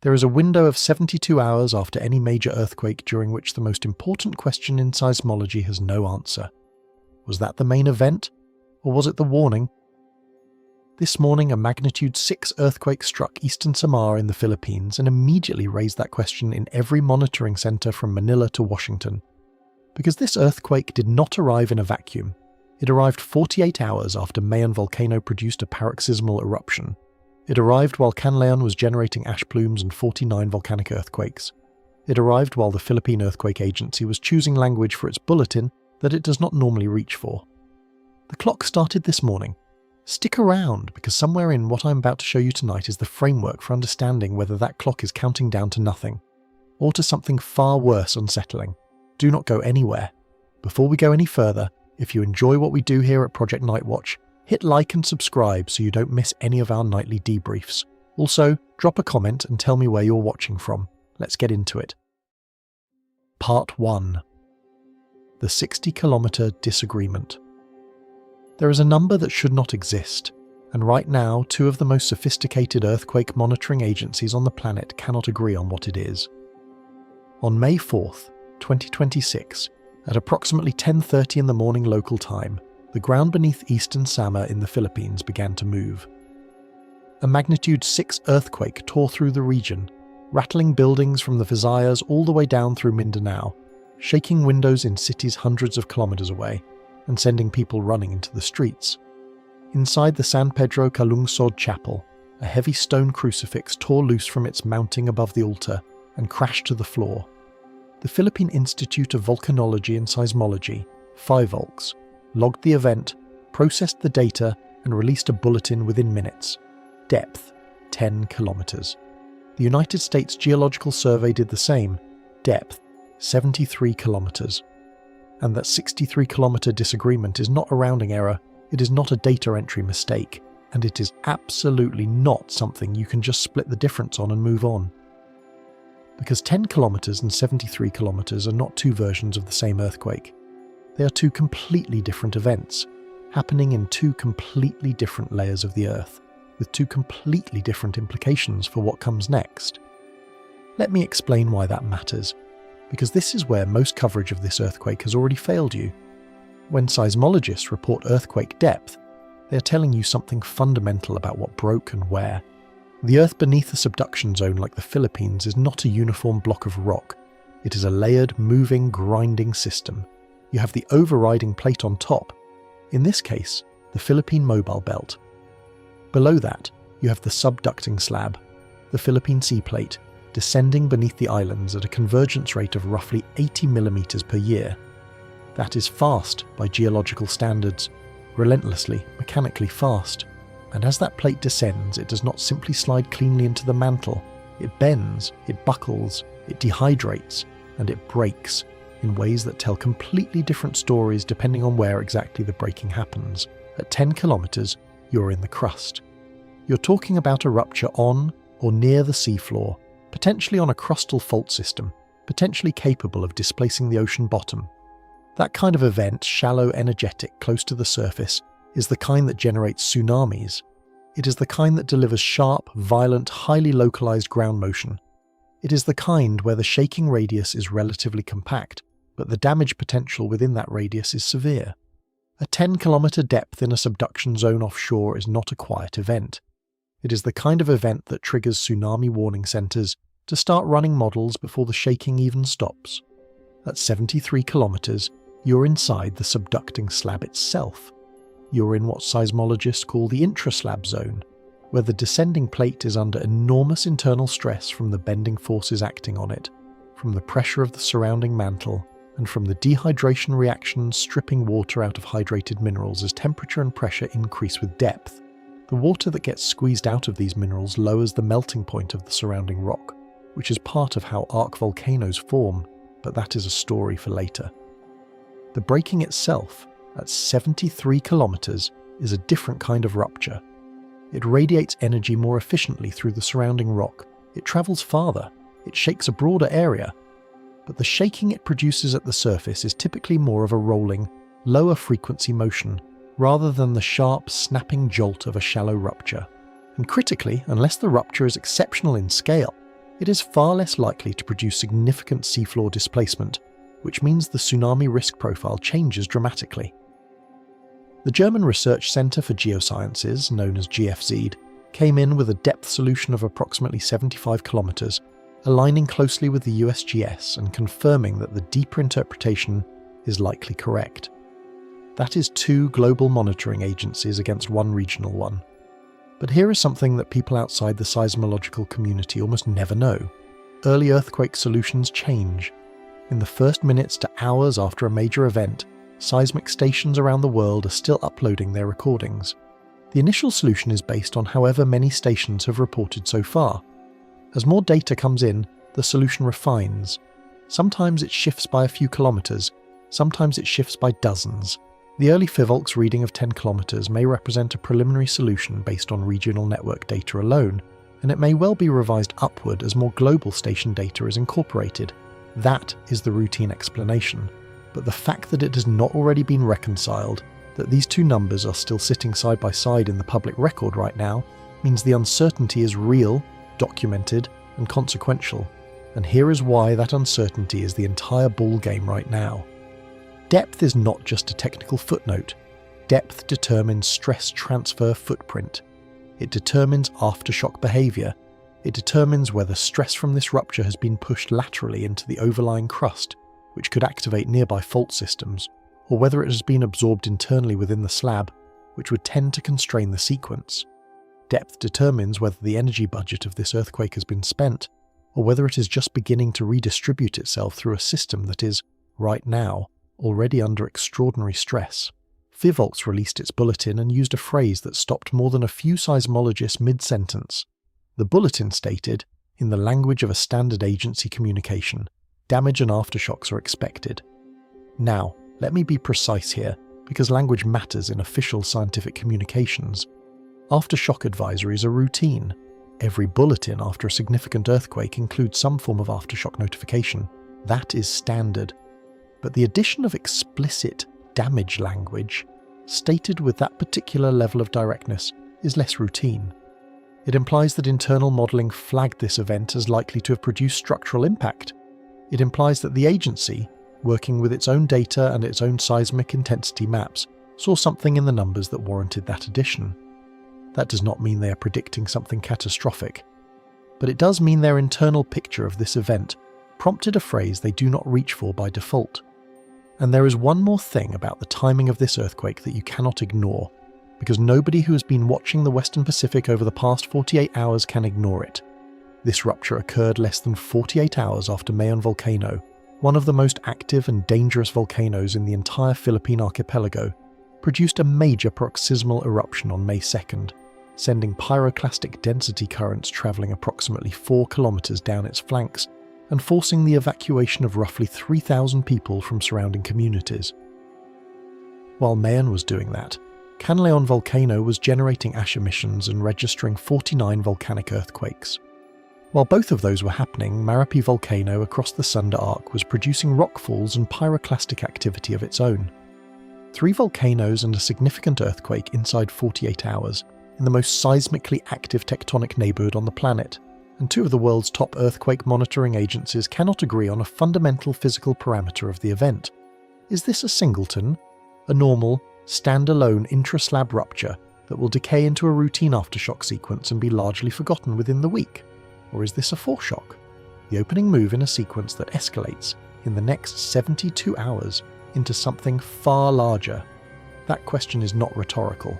There is a window of 72 hours after any major earthquake during which the most important question in seismology has no answer. Was that the main event? Or was it the warning? This morning, a magnitude 6 earthquake struck Eastern Samar in the Philippines and immediately raised that question in every monitoring center from Manila to Washington. Because this earthquake did not arrive in a vacuum. It arrived 48 hours after Mayon Volcano produced a paroxysmal eruption. It arrived while Kanlaon was generating ash plumes and 49 volcanic earthquakes. It arrived while the Philippine Earthquake Agency was choosing language for its bulletin that it does not normally reach for. The clock started this morning. Stick around, because somewhere in what I'm about to show you tonight is the framework for understanding whether that clock is counting down to nothing, or to something far worse unsettling. Do not go anywhere. Before we go any further, if you enjoy what we do here at Project Nightwatch, hit like and subscribe so you don't miss any of our nightly debriefs. Also, drop a comment and tell me where you're watching from. Let's get into it. Part 1. The 60-kilometer disagreement. There is a number that should not exist, and right now 2 of the most sophisticated earthquake monitoring agencies on the planet cannot agree on what it is. On May 4th, 2026, at approximately 10:30 in the morning local time, the ground beneath Eastern Samar in the Philippines began to move. A magnitude 6 earthquake tore through the region, rattling buildings from the Visayas all the way down through Mindanao, shaking windows in cities hundreds of kilometers away, and sending people running into the streets. Inside the San Pedro Calungsod Chapel, a heavy stone crucifix tore loose from its mounting above the altar and crashed to the floor. The Philippine Institute of Volcanology and Seismology, PHIVOLCS, logged the event, processed the data, and released a bulletin within minutes. Depth, 10 kilometers. The United States Geological Survey did the same. Depth, 73 kilometers. And that 63-kilometer disagreement is not a rounding error, it is not a data entry mistake, and it is absolutely not something you can just split the difference on and move on. Because 10 kilometers and 73 kilometers are not 2 versions of the same earthquake. They are 2 completely different events, happening in 2 completely different layers of the Earth, with 2 completely different implications for what comes next. Let me explain why that matters, because this is where most coverage of this earthquake has already failed you. When seismologists report earthquake depth, they are telling you something fundamental about what broke and where. The Earth beneath a subduction zone like the Philippines is not a uniform block of rock. It is a layered, moving, grinding system. You have the overriding plate on top, in this case, the Philippine Mobile Belt. Below that, you have the subducting slab, the Philippine Sea Plate, descending beneath the islands at a convergence rate of roughly 80 millimeters per year. That is fast by geological standards, relentlessly, mechanically fast. And as that plate descends, it does not simply slide cleanly into the mantle. It bends, it buckles, it dehydrates, and it breaks in ways that tell completely different stories depending on where exactly the breaking happens. At 10 kilometers, you're in the crust. You're talking about a rupture on or near the seafloor, potentially on a crustal fault system, potentially capable of displacing the ocean bottom. That kind of event, shallow, energetic, close to the surface, is the kind that generates tsunamis. It is the kind that delivers sharp, violent, highly localized ground motion. It is the kind where the shaking radius is relatively compact, but the damage potential within that radius is severe. A 10-kilometer depth in a subduction zone offshore is not a quiet event. It is the kind of event that triggers tsunami warning centers to start running models before the shaking even stops. At 73 kilometers, you're inside the subducting slab itself. You're in what seismologists call the intraslab zone, where the descending plate is under enormous internal stress from the bending forces acting on it, from the pressure of the surrounding mantle, and from the dehydration reactions stripping water out of hydrated minerals as temperature and pressure increase with depth. The water that gets squeezed out of these minerals lowers the melting point of the surrounding rock, which is part of how arc volcanoes form, but that is a story for later. The breaking itself, at 73 kilometers, is a different kind of rupture. It radiates energy more efficiently through the surrounding rock, it travels farther, it shakes a broader area, but the shaking it produces at the surface is typically more of a rolling, lower frequency motion, rather than the sharp, snapping jolt of a shallow rupture. And critically, unless the rupture is exceptional in scale, it is far less likely to produce significant seafloor displacement, which means the tsunami risk profile changes dramatically. The German Research Centre for Geosciences, known as GFZ, came in with a depth solution of approximately 75 kilometres, aligning closely with the USGS and confirming that the deeper interpretation is likely correct. That is 2 global monitoring agencies against 1 regional one. But here is something that people outside the seismological community almost never know. Early earthquake solutions change. In the first minutes to hours after a major event, seismic stations around the world are still uploading their recordings. The initial solution is based on however many stations have reported so far. As more data comes in, the solution refines. Sometimes it shifts by a few kilometres, sometimes it shifts by dozens. The early PHIVOLCS reading of 10 kilometres may represent a preliminary solution based on regional network data alone, and it may well be revised upward as more global station data is incorporated. That is the routine explanation. But the fact that it has not already been reconciled, that these 2 numbers are still sitting side by side in the public record right now, means the uncertainty is real, documented, and consequential. And here is why that uncertainty is the entire ball game right now. Depth is not just a technical footnote. Depth determines stress transfer footprint. It determines aftershock behaviour. It determines whether stress from this rupture has been pushed laterally into the overlying crust, which could activate nearby fault systems, or whether it has been absorbed internally within the slab, which would tend to constrain the sequence. Depth determines whether the energy budget of this earthquake has been spent, or whether it is just beginning to redistribute itself through a system that is, right now, already under extraordinary stress. PHIVOLCS released its bulletin and used a phrase that stopped more than a few seismologists mid-sentence. The bulletin stated, in the language of a standard agency communication, damage and aftershocks are expected. Now, let me be precise here, because language matters in official scientific communications. Aftershock advisories are routine. Every bulletin after a significant earthquake includes some form of aftershock notification. That is standard. But the addition of explicit damage language, stated with that particular level of directness, is less routine. It implies that internal modelling flagged this event as likely to have produced structural impact. It implies that the agency, working with its own data and its own seismic intensity maps, saw something in the numbers that warranted that addition. That does not mean they are predicting something catastrophic, but it does mean their internal picture of this event prompted a phrase they do not reach for by default. And there is one more thing about the timing of this earthquake that you cannot ignore, because nobody who has been watching the Western Pacific over the past 48 hours can ignore it. This rupture occurred less than 48 hours after Mayon Volcano, one of the most active and dangerous volcanoes in the entire Philippine archipelago, produced a major paroxysmal eruption on May 2nd, sending pyroclastic density currents travelling approximately 4 kilometres down its flanks and forcing the evacuation of roughly 3,000 people from surrounding communities. While Mayon was doing that, Kanlaon volcano was generating ash emissions and registering 49 volcanic earthquakes. While both of those were happening, Marapi volcano across the Sunda Arc was producing rockfalls and pyroclastic activity of its own. 3 volcanoes and a significant earthquake inside 48 hours, in the most seismically active tectonic neighbourhood on the planet, and 2 of the world's top earthquake monitoring agencies cannot agree on a fundamental physical parameter of the event. Is this a singleton? A normal, standalone intra-slab rupture that will decay into a routine aftershock sequence and be largely forgotten within the week? Or is this a foreshock? The opening move in a sequence that escalates, in the next 72 hours, into something far larger? That question is not rhetorical.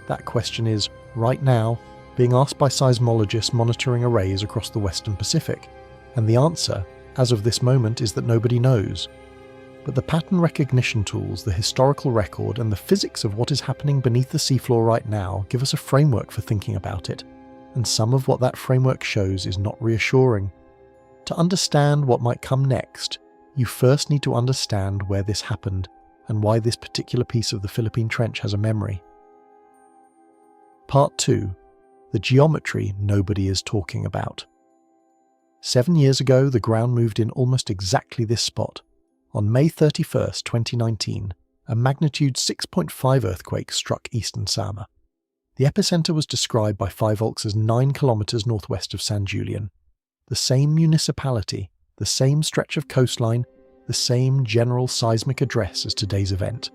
That question is, right now, being asked by seismologists monitoring arrays across the Western Pacific, and the answer, as of this moment, is that nobody knows. But the pattern recognition tools, the historical record, and the physics of what is happening beneath the seafloor right now give us a framework for thinking about it, and some of what that framework shows is not reassuring. To understand what might come next, you first need to understand where this happened, and why this particular piece of the Philippine Trench has a memory. Part 2. The geometry nobody is talking about. 7 years ago, the ground moved in almost exactly this spot. On May 31st, 2019, a magnitude 6.5 earthquake struck Eastern Samar. The epicenter was described by PHIVOLCS as 9 kilometers northwest of San Julian. the same municipality, the same stretch of coastline, the same general seismic address as today's event.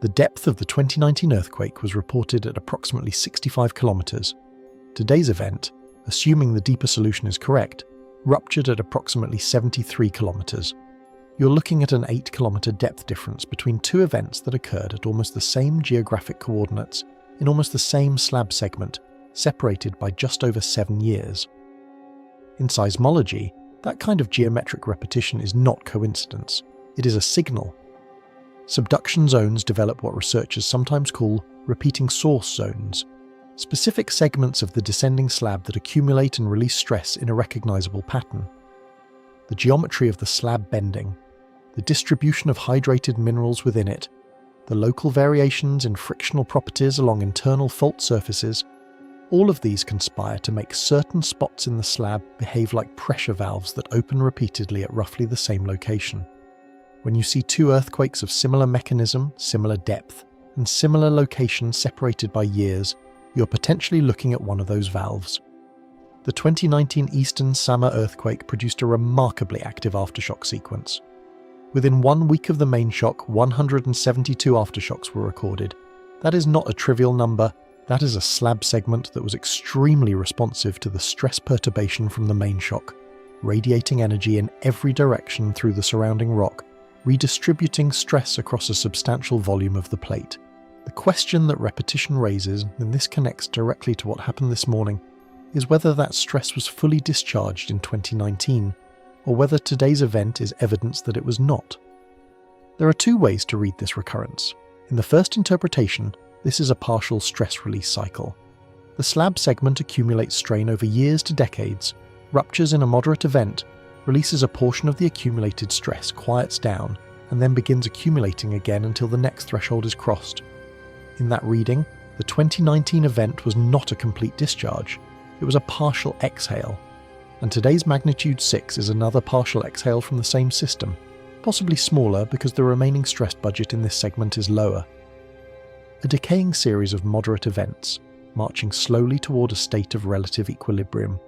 The depth of the 2019 earthquake was reported at approximately 65 kilometers. Today's event, assuming the deeper solution is correct, ruptured at approximately 73 kilometers. You're looking at an 8-kilometer depth difference between two events that occurred at almost the same geographic coordinates in almost the same slab segment, separated by just over 7 years. In seismology, that kind of geometric repetition is not coincidence. It is a signal. Subduction zones develop what researchers sometimes call repeating source zones, specific segments of the descending slab that accumulate and release stress in a recognizable pattern. The geometry of the slab bending, the distribution of hydrated minerals within it, the local variations in frictional properties along internal fault surfaces, all of these conspire to make certain spots in the slab behave like pressure valves that open repeatedly at roughly the same location. When you see two earthquakes of similar mechanism, similar depth, and similar location separated by years, you're potentially looking at one of those valves. The 2019 Eastern Samar earthquake produced a remarkably active aftershock sequence. Within 1 week of the main shock, 172 aftershocks were recorded. That is not a trivial number. That is a slab segment that was extremely responsive to the stress perturbation from the main shock, radiating energy in every direction through the surrounding rock, redistributing stress across a substantial volume of the plate. The question that repetition raises, and this connects directly to what happened this morning, is whether that stress was fully discharged in 2019, or whether today's event is evidence that it was not. There are two ways to read this recurrence. In the first interpretation, this is a partial stress release cycle. The slab segment accumulates strain over years to decades, ruptures in a moderate event, releases a portion of the accumulated stress, quiets down, and then begins accumulating again until the next threshold is crossed. In that reading, the 2019 event was not a complete discharge, it was a partial exhale. And today's magnitude 6 is another partial exhale from the same system, possibly smaller because the remaining stress budget in this segment is lower. A decaying series of moderate events, marching slowly toward a state of relative equilibrium.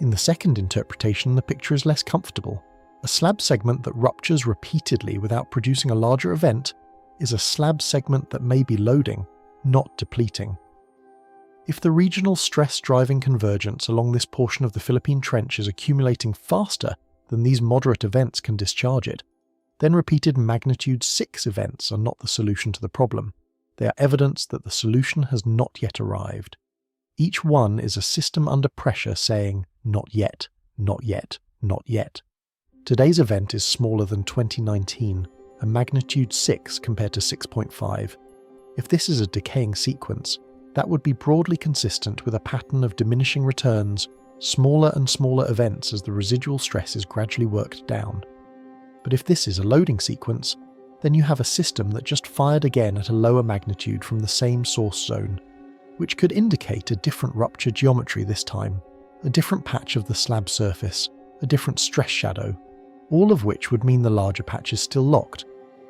In the second interpretation, the picture is less comfortable. A slab segment that ruptures repeatedly without producing a larger event is a slab segment that may be loading, not depleting. If the regional stress-driving convergence along this portion of the Philippine Trench is accumulating faster than these moderate events can discharge it, then repeated magnitude 6 events are not the solution to the problem. They are evidence that the solution has not yet arrived. Each one is a system under pressure saying, not yet, not yet, not yet. Today's event is smaller than 2019, a magnitude 6 compared to 6.5. If this is a decaying sequence, that would be broadly consistent with a pattern of diminishing returns, smaller and smaller events as the residual stress is gradually worked down. But if this is a loading sequence, then you have a system that just fired again at a lower magnitude from the same source zone, which could indicate a different rupture geometry this time, a different patch of the slab surface, a different stress shadow, all of which would mean the larger patch is still locked,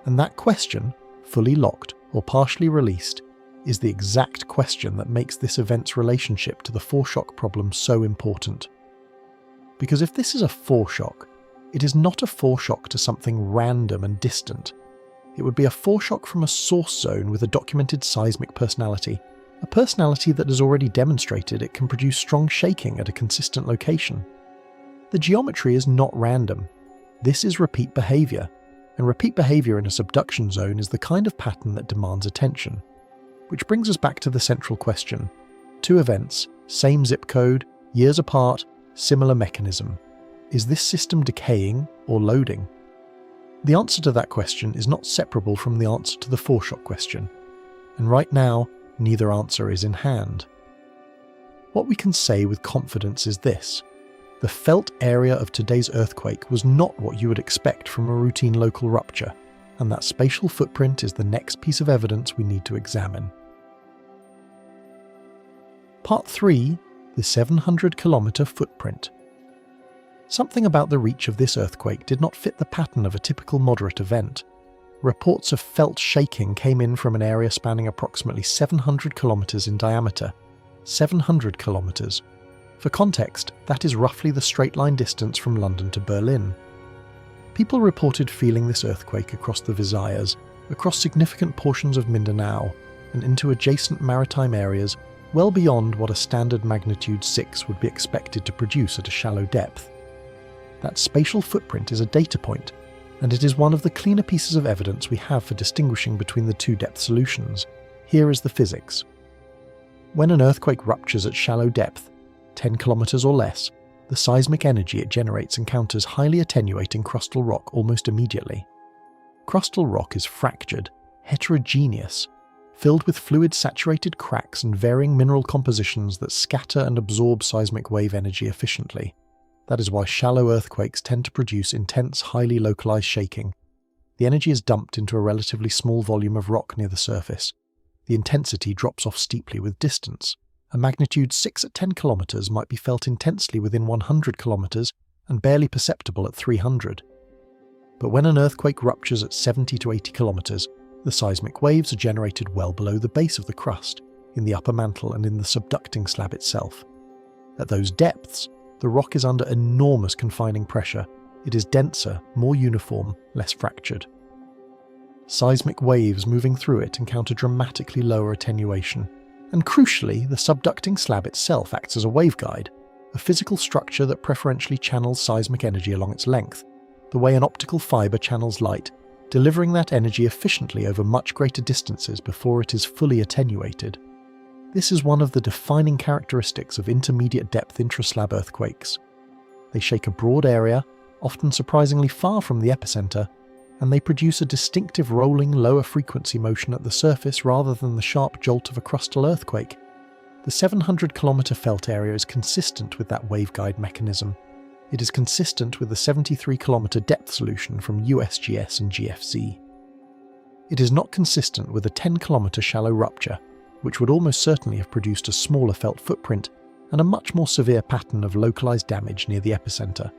and that question, fully locked or partially released, is the exact question that makes this event's relationship to the foreshock problem so important. Because if this is a foreshock, it is not a foreshock to something random and distant. It would be a foreshock from a source zone with a documented seismic personality, a personality that has already demonstrated it can produce strong shaking at a consistent location. The geometry is not random. This is repeat behavior, and repeat behavior in a subduction zone is the kind of pattern that demands attention. Which brings us back to the central question. Two events, same zip code, years apart, similar mechanism. Is this system decaying or loading? The answer to that question is not separable from the answer to the foreshock question. And right now, neither answer is in hand. What we can say with confidence is this. The felt area of today's earthquake was not what you would expect from a routine local rupture, and that spatial footprint is the next piece of evidence we need to examine. Part 3, the 700-kilometer footprint. Something about the reach of this earthquake did not fit the pattern of a typical moderate event. Reports of felt shaking came in from an area spanning approximately 700 kilometers in diameter. 700 kilometers. For context, that is roughly the straight-line distance from London to Berlin. People reported feeling this earthquake across the Visayas, across significant portions of Mindanao, and into adjacent maritime areas well beyond what a standard magnitude 6 would be expected to produce at a shallow depth. That spatial footprint is a data point, and it is one of the cleaner pieces of evidence we have for distinguishing between the two depth solutions. Here is the physics. When an earthquake ruptures at shallow depth, 10 kilometers or less, the seismic energy it generates encounters highly attenuating crustal rock almost immediately. Crustal rock is fractured, heterogeneous, filled with fluid-saturated cracks and varying mineral compositions that scatter and absorb seismic wave energy efficiently. That is why shallow earthquakes tend to produce intense, highly localized shaking. The energy is dumped into a relatively small volume of rock near the surface. The intensity drops off steeply with distance. A magnitude 6 at 10 kilometers might be felt intensely within 100 kilometers and barely perceptible at 300. But when an earthquake ruptures at 70 to 80 kilometers, the seismic waves are generated well below the base of the crust, in the upper mantle and in the subducting slab itself. At those depths, the rock is under enormous confining pressure. It is denser, more uniform, less fractured. Seismic waves moving through it encounter dramatically lower attenuation. And crucially, the subducting slab itself acts as a waveguide, a physical structure that preferentially channels seismic energy along its length, the way an optical fibre channels light, delivering that energy efficiently over much greater distances before it is fully attenuated. This is one of the defining characteristics of intermediate depth intraslab earthquakes. They shake a broad area, often surprisingly far from the epicenter, and they produce a distinctive rolling lower frequency motion at the surface rather than the sharp jolt of a crustal earthquake. The 700-kilometer felt area is consistent with that waveguide mechanism. It is consistent with the 73-kilometer depth solution from USGS and GFZ. It is not consistent with a 10-kilometer shallow rupture, which would almost certainly have produced a smaller felt footprint and a much more severe pattern of localized damage near the epicenter.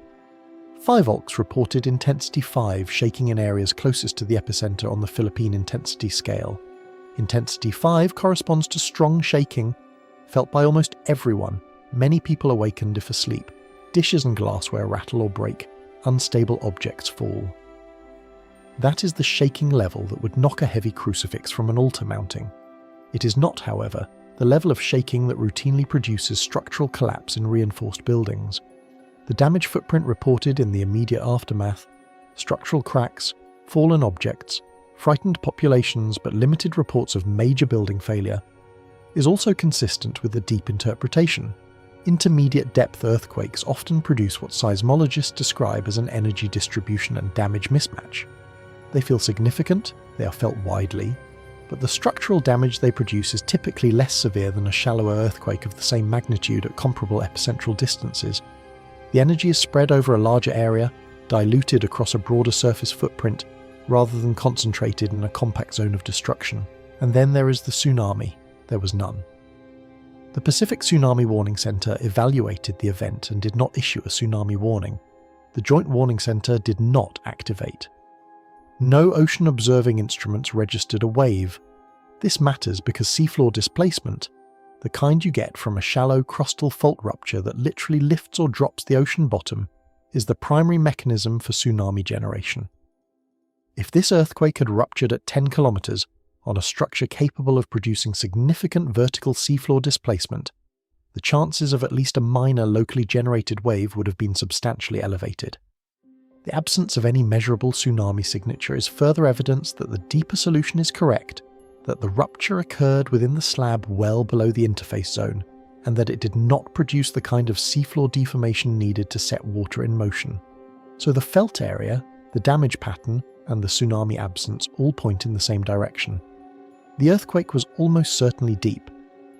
PHIVOLCS reported intensity 5 shaking in areas closest to the epicenter on the Philippine intensity scale. Intensity 5 corresponds to strong shaking, felt by almost everyone, many people awakened if asleep. Dishes and glassware rattle or break, unstable objects fall. That is the shaking level that would knock a heavy crucifix from an altar mounting. It is not, however, the level of shaking that routinely produces structural collapse in reinforced buildings. The damage footprint reported in the immediate aftermath, structural cracks, fallen objects, frightened populations but limited reports of major building failure, is also consistent with the deep interpretation. Intermediate depth earthquakes often produce what seismologists describe as an energy distribution and damage mismatch. They feel significant, they are felt widely, but the structural damage they produce is typically less severe than a shallower earthquake of the same magnitude at comparable epicentral distances. The energy is spread over a larger area, diluted across a broader surface footprint, rather than concentrated in a compact zone of destruction. And then there is the tsunami. There was none. The Pacific Tsunami Warning Center evaluated the event and did not issue a tsunami warning. The Joint Warning Center did not activate. No ocean observing instruments registered a wave. This matters because seafloor displacement, the kind you get from a shallow crustal fault rupture that literally lifts or drops the ocean bottom, is the primary mechanism for tsunami generation. If this earthquake had ruptured at 10 kilometers on a structure capable of producing significant vertical seafloor displacement, the chances of at least a minor locally generated wave would have been substantially elevated. The absence of any measurable tsunami signature is further evidence that the deeper solution is correct, that the rupture occurred within the slab well below the interface zone, and that it did not produce the kind of seafloor deformation needed to set water in motion. So the felt area, the damage pattern, and the tsunami absence all point in the same direction. The earthquake was almost certainly deep.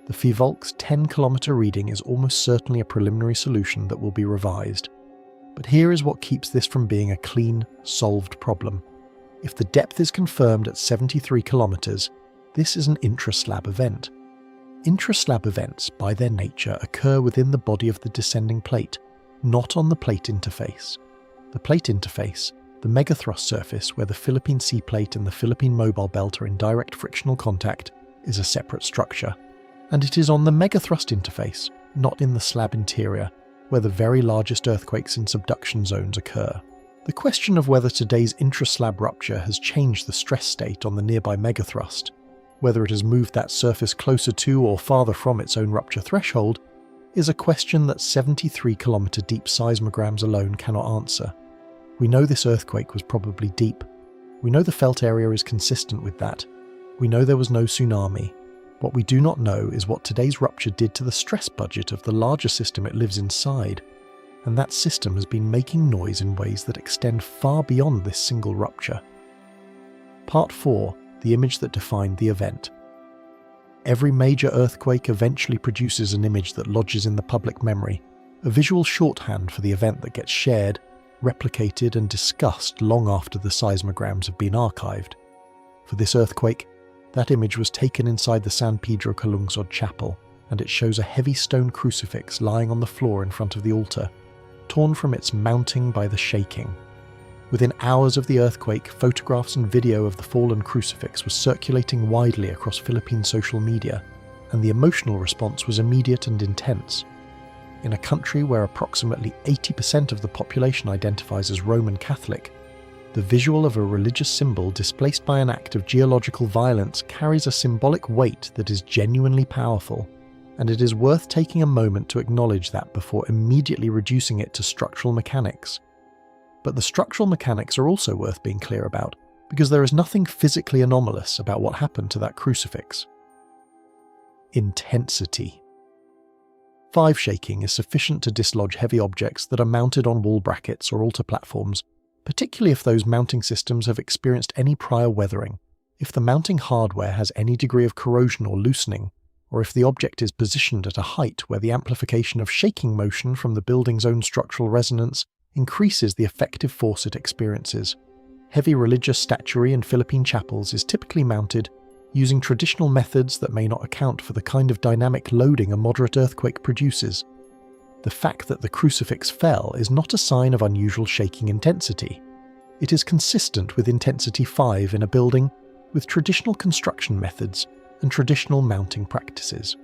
The PHIVOLCS 10-kilometer reading is almost certainly a preliminary solution that will be revised. But here is what keeps this from being a clean, solved problem. If the depth is confirmed at 73 kilometers, this is an intraslab event. Intraslab events, by their nature, occur within the body of the descending plate, not on the plate interface. The plate interface, the megathrust surface where the Philippine Sea Plate and the Philippine Mobile Belt are in direct frictional contact, is a separate structure. And it is on the megathrust interface, not in the slab interior, where the very largest earthquakes in subduction zones occur. The question of whether today's intraslab rupture has changed the stress state on the nearby megathrust, whether it has moved that surface closer to or farther from its own rupture threshold, is a question that 73-kilometre deep seismograms alone cannot answer. We know this earthquake was probably deep. We know the felt area is consistent with that. We know there was no tsunami. What we do not know is what today's rupture did to the stress budget of the larger system it lives inside, and that system has been making noise in ways that extend far beyond this single rupture. Part 4. The image that defined the event. Every major earthquake eventually produces an image that lodges in the public memory, a visual shorthand for the event that gets shared, replicated and discussed long after the seismograms have been archived. For this earthquake, that image was taken inside the San Pedro Calungsod chapel, and it shows a heavy stone crucifix lying on the floor in front of the altar, torn from its mounting by the shaking. Within hours of the earthquake, photographs and video of the fallen crucifix were circulating widely across Philippine social media, and the emotional response was immediate and intense. In a country where approximately 80% of the population identifies as Roman Catholic, the visual of a religious symbol displaced by an act of geological violence carries a symbolic weight that is genuinely powerful, and it is worth taking a moment to acknowledge that before immediately reducing it to structural mechanics. But the structural mechanics are also worth being clear about, because there is nothing physically anomalous about what happened to that crucifix. Intensity. 5 shaking is sufficient to dislodge heavy objects that are mounted on wall brackets or altar platforms, particularly if those mounting systems have experienced any prior weathering, if the mounting hardware has any degree of corrosion or loosening, or if the object is positioned at a height where the amplification of shaking motion from the building's own structural resonance increases the effective force it experiences. Heavy religious statuary in Philippine chapels is typically mounted using traditional methods that may not account for the kind of dynamic loading a moderate earthquake produces. The fact that the crucifix fell is not a sign of unusual shaking intensity. It is consistent with intensity 5 in a building with traditional construction methods and traditional mounting practices.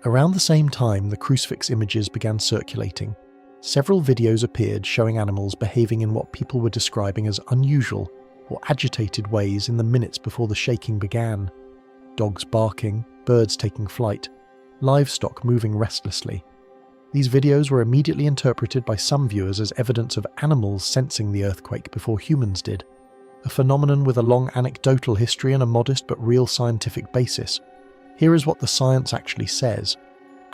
Around the same time the crucifix images began circulating, several videos appeared showing animals behaving in what people were describing as unusual or agitated ways in the minutes before the shaking began. Dogs barking, birds taking flight, livestock moving restlessly. These videos were immediately interpreted by some viewers as evidence of animals sensing the earthquake before humans did, a phenomenon with a long anecdotal history and a modest but real scientific basis. Here is what the science actually says.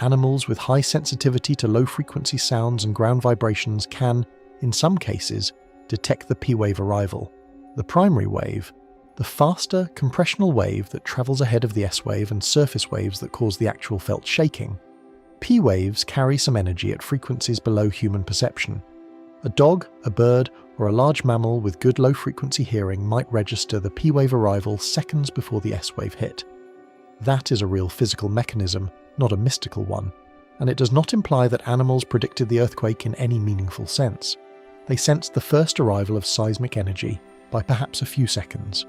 Animals with high sensitivity to low-frequency sounds and ground vibrations can, in some cases, detect the P-wave arrival, the primary wave, the faster, compressional wave that travels ahead of the S-wave and surface waves that cause the actual felt shaking. P-waves carry some energy at frequencies below human perception. A dog, a bird, or a large mammal with good low-frequency hearing might register the P-wave arrival seconds before the S-wave hit. That is a real physical mechanism, not a mystical one, and it does not imply that animals predicted the earthquake in any meaningful sense. They sensed the first arrival of seismic energy by perhaps a few seconds.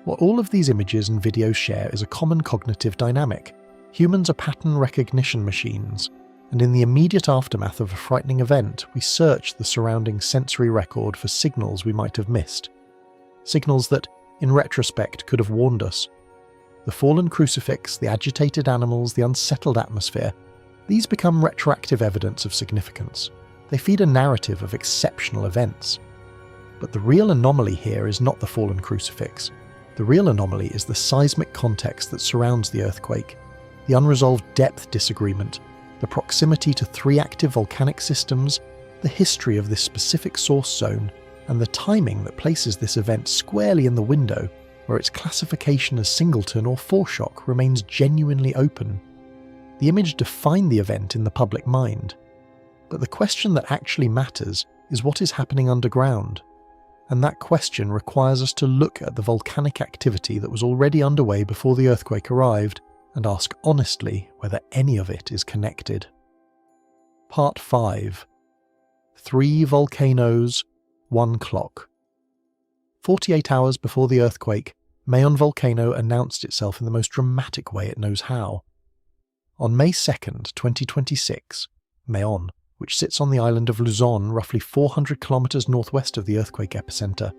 What all of these images and videos share is a common cognitive dynamic. Humans are pattern recognition machines, and in the immediate aftermath of a frightening event, we search the surrounding sensory record for signals we might have missed. Signals that, in retrospect, could have warned us. The fallen crucifix, the agitated animals, the unsettled atmosphere, these become retroactive evidence of significance. They feed a narrative of exceptional events. But the real anomaly here is not the fallen crucifix. The real anomaly is the seismic context that surrounds the earthquake, the unresolved depth disagreement, the proximity to 3 active volcanic systems, the history of this specific source zone, and the timing that places this event squarely in the window where its classification as singleton or foreshock remains genuinely open. The image defined the event in the public mind. But the question that actually matters is what is happening underground. And that question requires us to look at the volcanic activity that was already underway before the earthquake arrived and ask honestly whether any of it is connected. Part 5. 3 volcanoes, 1 clock. 48 hours before the earthquake, Mayon Volcano announced itself in the most dramatic way it knows how. On May 2nd, 2026, Mayon, which sits on the island of Luzon roughly 400 kilometers northwest of the earthquake epicenter,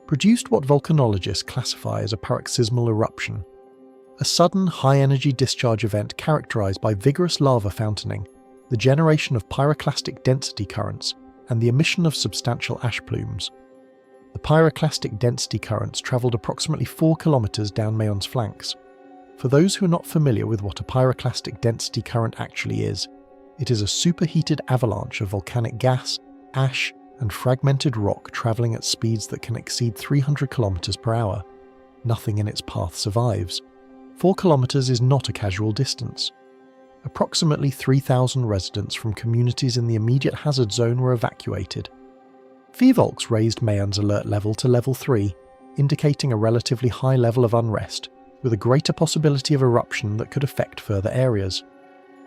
produced what volcanologists classify as a paroxysmal eruption, a sudden high-energy discharge event characterized by vigorous lava fountaining, the generation of pyroclastic density currents, and the emission of substantial ash plumes. The pyroclastic density currents travelled approximately 4 kilometers down Mayon's flanks. For those who are not familiar with what a pyroclastic density current actually is, it is a superheated avalanche of volcanic gas, ash, and fragmented rock travelling at speeds that can exceed 300 kilometers per hour. Nothing in its path survives. 4 kilometers is not a casual distance. Approximately 3,000 residents from communities in the immediate hazard zone were evacuated. PHIVOLCS raised Mayon's alert level to level 3, indicating a relatively high level of unrest, with a greater possibility of eruption that could affect further areas.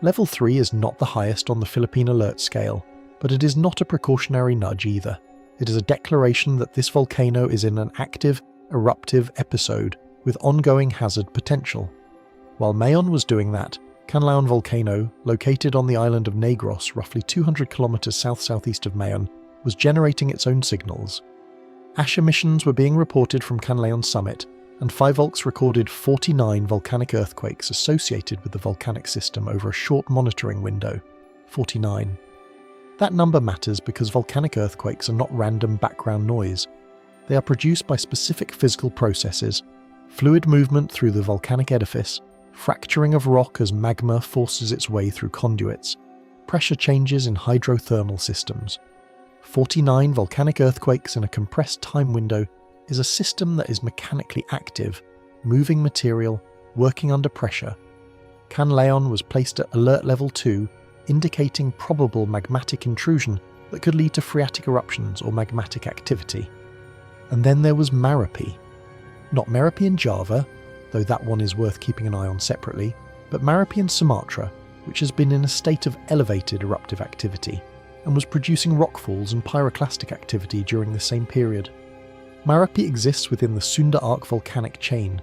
Level 3 is not the highest on the Philippine alert scale, but it is not a precautionary nudge either. It is a declaration that this volcano is in an active, eruptive episode with ongoing hazard potential. While Mayon was doing that, Kanlaon Volcano, located on the island of Negros roughly 200 kilometers south-southeast of Mayon, was generating its own signals. Ash emissions were being reported from Kanlaon summit, and PHIVOLCS recorded 49 volcanic earthquakes associated with the volcanic system over a short monitoring window. 49. That number matters because volcanic earthquakes are not random background noise. They are produced by specific physical processes: fluid movement through the volcanic edifice, fracturing of rock as magma forces its way through conduits, pressure changes in hydrothermal systems. 49 volcanic earthquakes in a compressed time window is a system that is mechanically active, moving material, working under pressure. Kanlaon was placed at alert level 2, indicating probable magmatic intrusion that could lead to phreatic eruptions or magmatic activity. And then there was Marapi. Not Marapi in Java, though that one is worth keeping an eye on separately, but Marapi in Sumatra, which has been in a state of elevated eruptive activity, and was producing rockfalls and pyroclastic activity during the same period. Marapi exists within the Sunda Arc volcanic chain,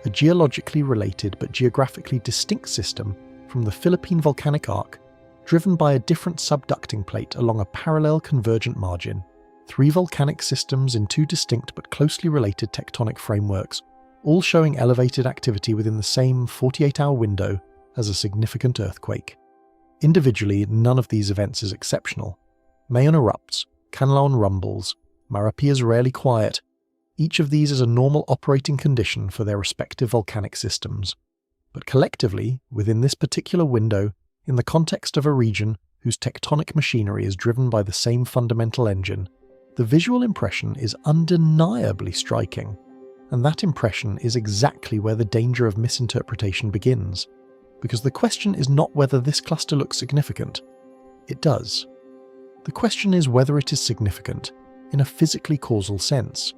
a geologically related but geographically distinct system from the Philippine volcanic arc, driven by a different subducting plate along a parallel convergent margin. 3 volcanic systems in 2 distinct but closely related tectonic frameworks, all showing elevated activity within the same 48-hour window as a significant earthquake. Individually, none of these events is exceptional. Mayon erupts, Kanlaon rumbles, Marapi is rarely quiet. Each of these is a normal operating condition for their respective volcanic systems. But collectively, within this particular window, in the context of a region whose tectonic machinery is driven by the same fundamental engine, the visual impression is undeniably striking. And that impression is exactly where the danger of misinterpretation begins. Because the question is not whether this cluster looks significant. It does. The question is whether it is significant in a physically causal sense.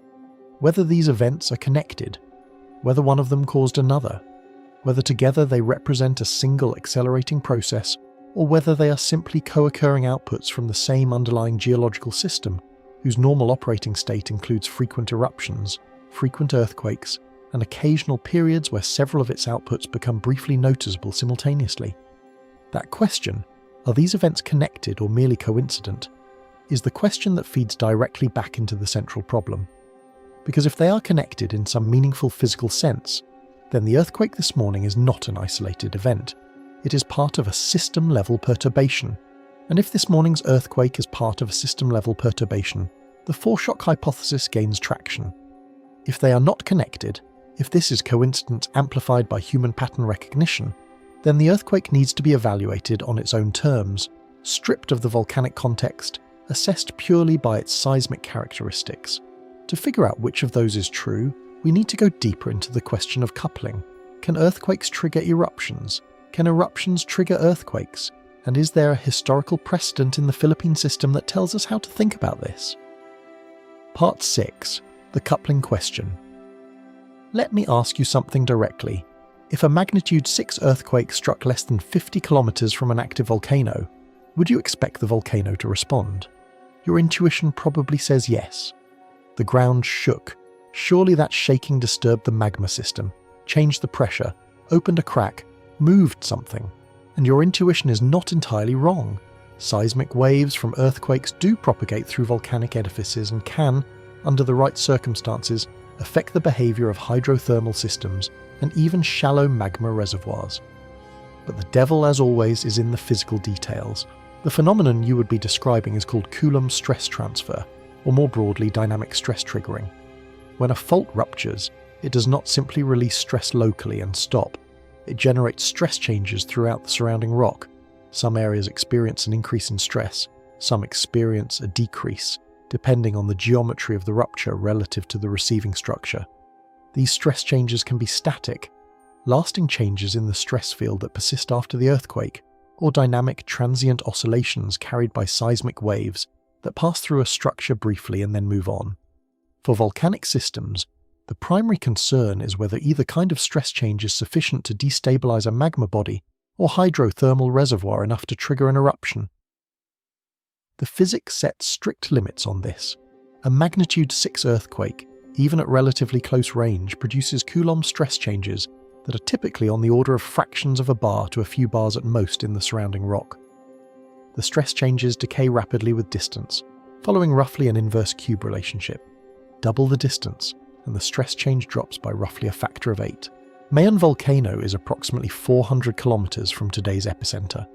Whether these events are connected. Whether one of them caused another. Whether together they represent a single accelerating process, or whether they are simply co-occurring outputs from the same underlying geological system, whose normal operating state includes frequent eruptions, frequent earthquakes, and occasional periods where several of its outputs become briefly noticeable simultaneously. That question, are these events connected or merely coincident, is the question that feeds directly back into the central problem. Because if they are connected in some meaningful physical sense, then the earthquake this morning is not an isolated event. It is part of a system-level perturbation. And if this morning's earthquake is part of a system-level perturbation, the foreshock hypothesis gains traction. If they are not connected, if this is coincidence amplified by human pattern recognition, then the earthquake needs to be evaluated on its own terms, stripped of the volcanic context, assessed purely by its seismic characteristics. To figure out which of those is true, we need to go deeper into the question of coupling. Can earthquakes trigger eruptions? Can eruptions trigger earthquakes? And is there a historical precedent in the Philippine system that tells us how to think about this? Part 6. The coupling question. Let me ask you something directly. If a magnitude 6 earthquake struck less than 50 kilometers from an active volcano, would you expect the volcano to respond? Your intuition probably says yes. The ground shook. Surely that shaking disturbed the magma system, changed the pressure, opened a crack, moved something. And your intuition is not entirely wrong. Seismic waves from earthquakes do propagate through volcanic edifices and can, under the right circumstances, affect the behaviour of hydrothermal systems and even shallow magma reservoirs. But the devil, as always, is in the physical details. The phenomenon you would be describing is called Coulomb stress transfer, or more broadly, dynamic stress triggering. When a fault ruptures, it does not simply release stress locally and stop. It generates stress changes throughout the surrounding rock. Some areas experience an increase in stress, some experience a decrease, depending on the geometry of the rupture relative to the receiving structure. These stress changes can be static, lasting changes in the stress field that persist after the earthquake, or dynamic transient oscillations carried by seismic waves that pass through a structure briefly and then move on. For volcanic systems, the primary concern is whether either kind of stress change is sufficient to destabilize a magma body or hydrothermal reservoir enough to trigger an eruption. The physics sets strict limits on this. A magnitude 6 earthquake, even at relatively close range, produces Coulomb stress changes that are typically on the order of fractions of a bar to a few bars at most in the surrounding rock. The stress changes decay rapidly with distance, following roughly an inverse cube relationship. Double the distance, and the stress change drops by roughly a factor of 8. Mayon Volcano is approximately 400 kilometers from today's epicenter.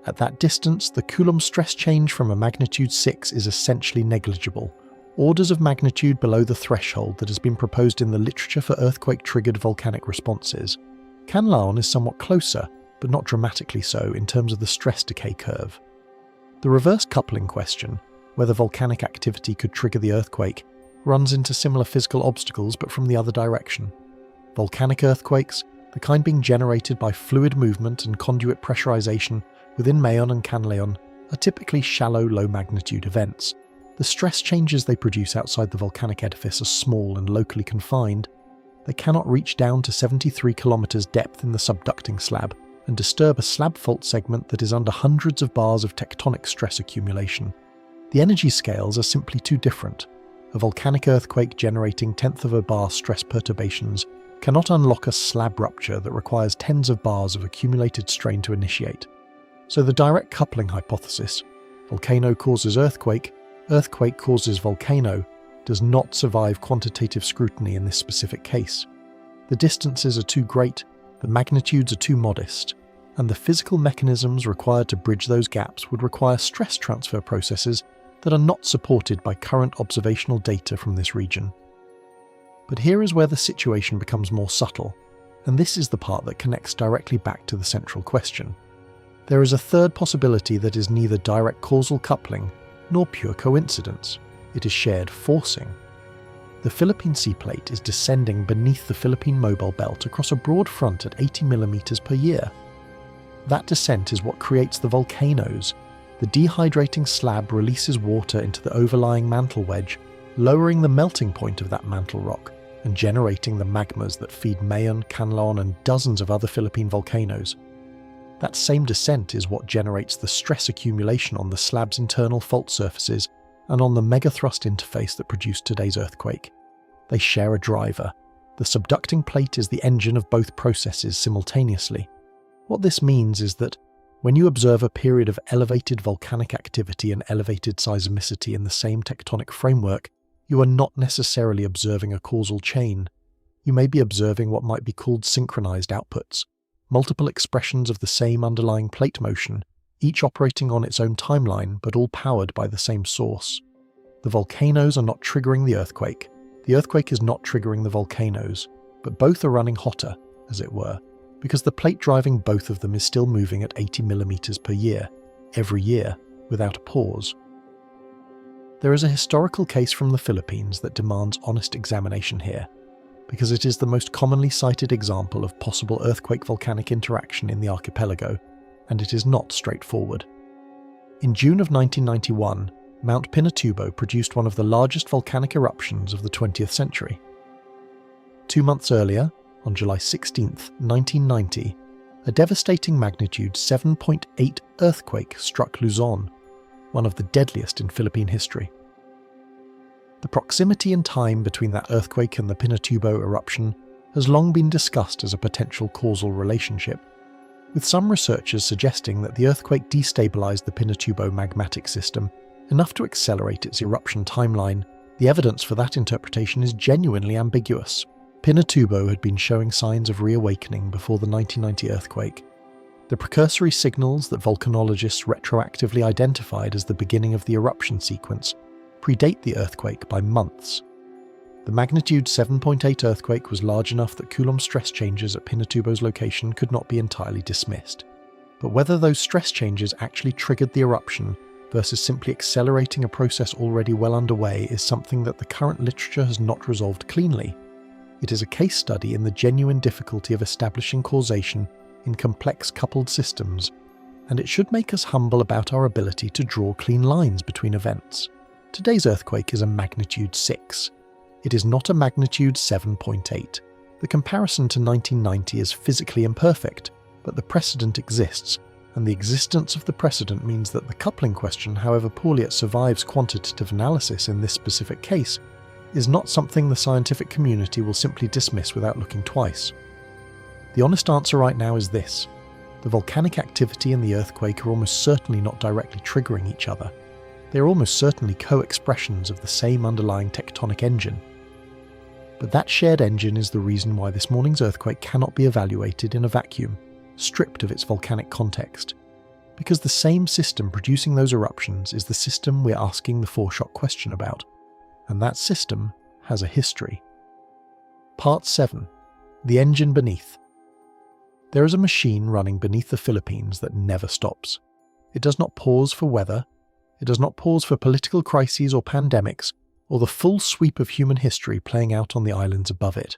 At that distance, the Coulomb stress change from a magnitude 6 is essentially negligible, orders of magnitude below the threshold that has been proposed in the literature for earthquake-triggered volcanic responses. Kanlaon is somewhat closer, but not dramatically so in terms of the stress decay curve. The reverse coupling question, whether volcanic activity could trigger the earthquake, runs into similar physical obstacles but from the other direction. Volcanic earthquakes, the kind being generated by fluid movement and conduit pressurization within Mayon and Kanlaon, are typically shallow, low-magnitude events. The stress changes they produce outside the volcanic edifice are small and locally confined. They cannot reach down to 73 kilometers depth in the subducting slab and disturb a slab fault segment that is under hundreds of bars of tectonic stress accumulation. The energy scales are simply too different. A volcanic earthquake generating tenth of a bar stress perturbations cannot unlock a slab rupture that requires tens of bars of accumulated strain to initiate. So the direct coupling hypothesis, volcano causes earthquake, earthquake causes volcano, does not survive quantitative scrutiny in this specific case. The distances are too great, the magnitudes are too modest, and the physical mechanisms required to bridge those gaps would require stress transfer processes that are not supported by current observational data from this region. But here is where the situation becomes more subtle, and this is the part that connects directly back to the central question. There is a third possibility that is neither direct causal coupling nor pure coincidence. It is shared forcing. The Philippine Sea Plate is descending beneath the Philippine Mobile Belt across a broad front at 80 millimeters per year. That descent is what creates the volcanoes. The dehydrating slab releases water into the overlying mantle wedge, lowering the melting point of that mantle rock and generating the magmas that feed Mayon, Kanlaon and dozens of other Philippine volcanoes. That same descent is what generates the stress accumulation on the slab's internal fault surfaces and on the megathrust interface that produced today's earthquake. They share a driver. The subducting plate is the engine of both processes simultaneously. What this means is that when you observe a period of elevated volcanic activity and elevated seismicity in the same tectonic framework, you are not necessarily observing a causal chain. You may be observing what might be called synchronized outputs, multiple expressions of the same underlying plate motion, each operating on its own timeline but all powered by the same source. The volcanoes are not triggering the earthquake is not triggering the volcanoes, but both are running hotter, as it were, because the plate driving both of them is still moving at 80 millimeters per year, every year, without a pause. There is a historical case from the Philippines that demands honest examination here, because it is the most commonly cited example of possible earthquake-volcanic interaction in the archipelago, and it is not straightforward. In June of 1991, Mount Pinatubo produced one of the largest volcanic eruptions of the 20th century. 2 months earlier, on July 16, 1990, a devastating magnitude 7.8 earthquake struck Luzon, one of the deadliest in Philippine history. The proximity and time between that earthquake and the Pinatubo eruption has long been discussed as a potential causal relationship. with some researchers suggesting that the earthquake destabilized the Pinatubo magmatic system enough to accelerate its eruption timeline. The evidence for that interpretation is genuinely ambiguous. Pinatubo had been showing signs of reawakening before the 1990 earthquake. The precursory signals that volcanologists retroactively identified as the beginning of the eruption sequence predate the earthquake by months. The magnitude 7.8 earthquake was large enough that Coulomb stress changes at Pinatubo's location could not be entirely dismissed. But whether those stress changes actually triggered the eruption versus simply accelerating a process already well underway is something that the current literature has not resolved cleanly. It is a case study in the genuine difficulty of establishing causation in complex coupled systems, and it should make us humble about our ability to draw clean lines between events. Today's earthquake is a magnitude 6. It is not a magnitude 7.8. The comparison to 1990 is physically imperfect, but the precedent exists, and the existence of the precedent means that the coupling question, however poorly it survives quantitative analysis in this specific case, is not something the scientific community will simply dismiss without looking twice. The honest answer right now is this: the volcanic activity and the earthquake are almost certainly not directly triggering each other. They are almost certainly co-expressions of the same underlying tectonic engine. But that shared engine is the reason why this morning's earthquake cannot be evaluated in a vacuum, stripped of its volcanic context. Because the same system producing those eruptions is the system we're asking the foreshock question about. And that system has a history. Part 7. The engine beneath. There is a machine running beneath the Philippines that never stops. It does not pause for weather. It does not pause for political crises or pandemics, or the full sweep of human history playing out on the islands above it.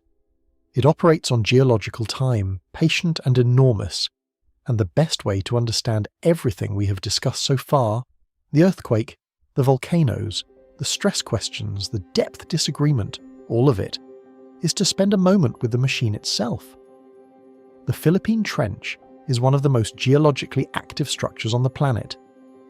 It operates on geological time, patient and enormous, and the best way to understand everything we have discussed so far, the earthquake, the volcanoes, the stress questions, the depth disagreement, all of it, is to spend a moment with the machine itself. The Philippine Trench is one of the most geologically active structures on the planet.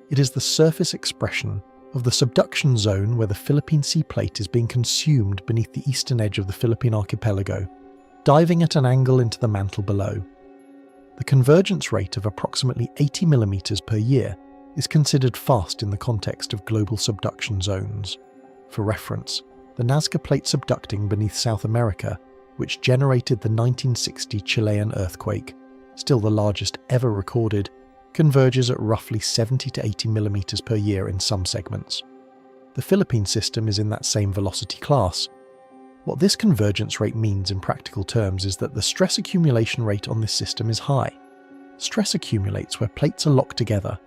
It is the surface expression of the subduction zone where the Philippine Sea Plate is being consumed beneath the eastern edge of the Philippine archipelago, diving at an angle into the mantle below. The convergence rate of approximately 80 mm per year is considered fast in the context of global subduction zones. For reference, the Nazca Plate subducting beneath South America, which generated the 1960 Chilean earthquake, still the largest ever recorded, converges at roughly 70 to 80 mm per year in some segments. The Philippine system is in that same velocity class. What this convergence rate means in practical terms is that the stress accumulation rate on this system is high. Stress accumulates where plates are locked together,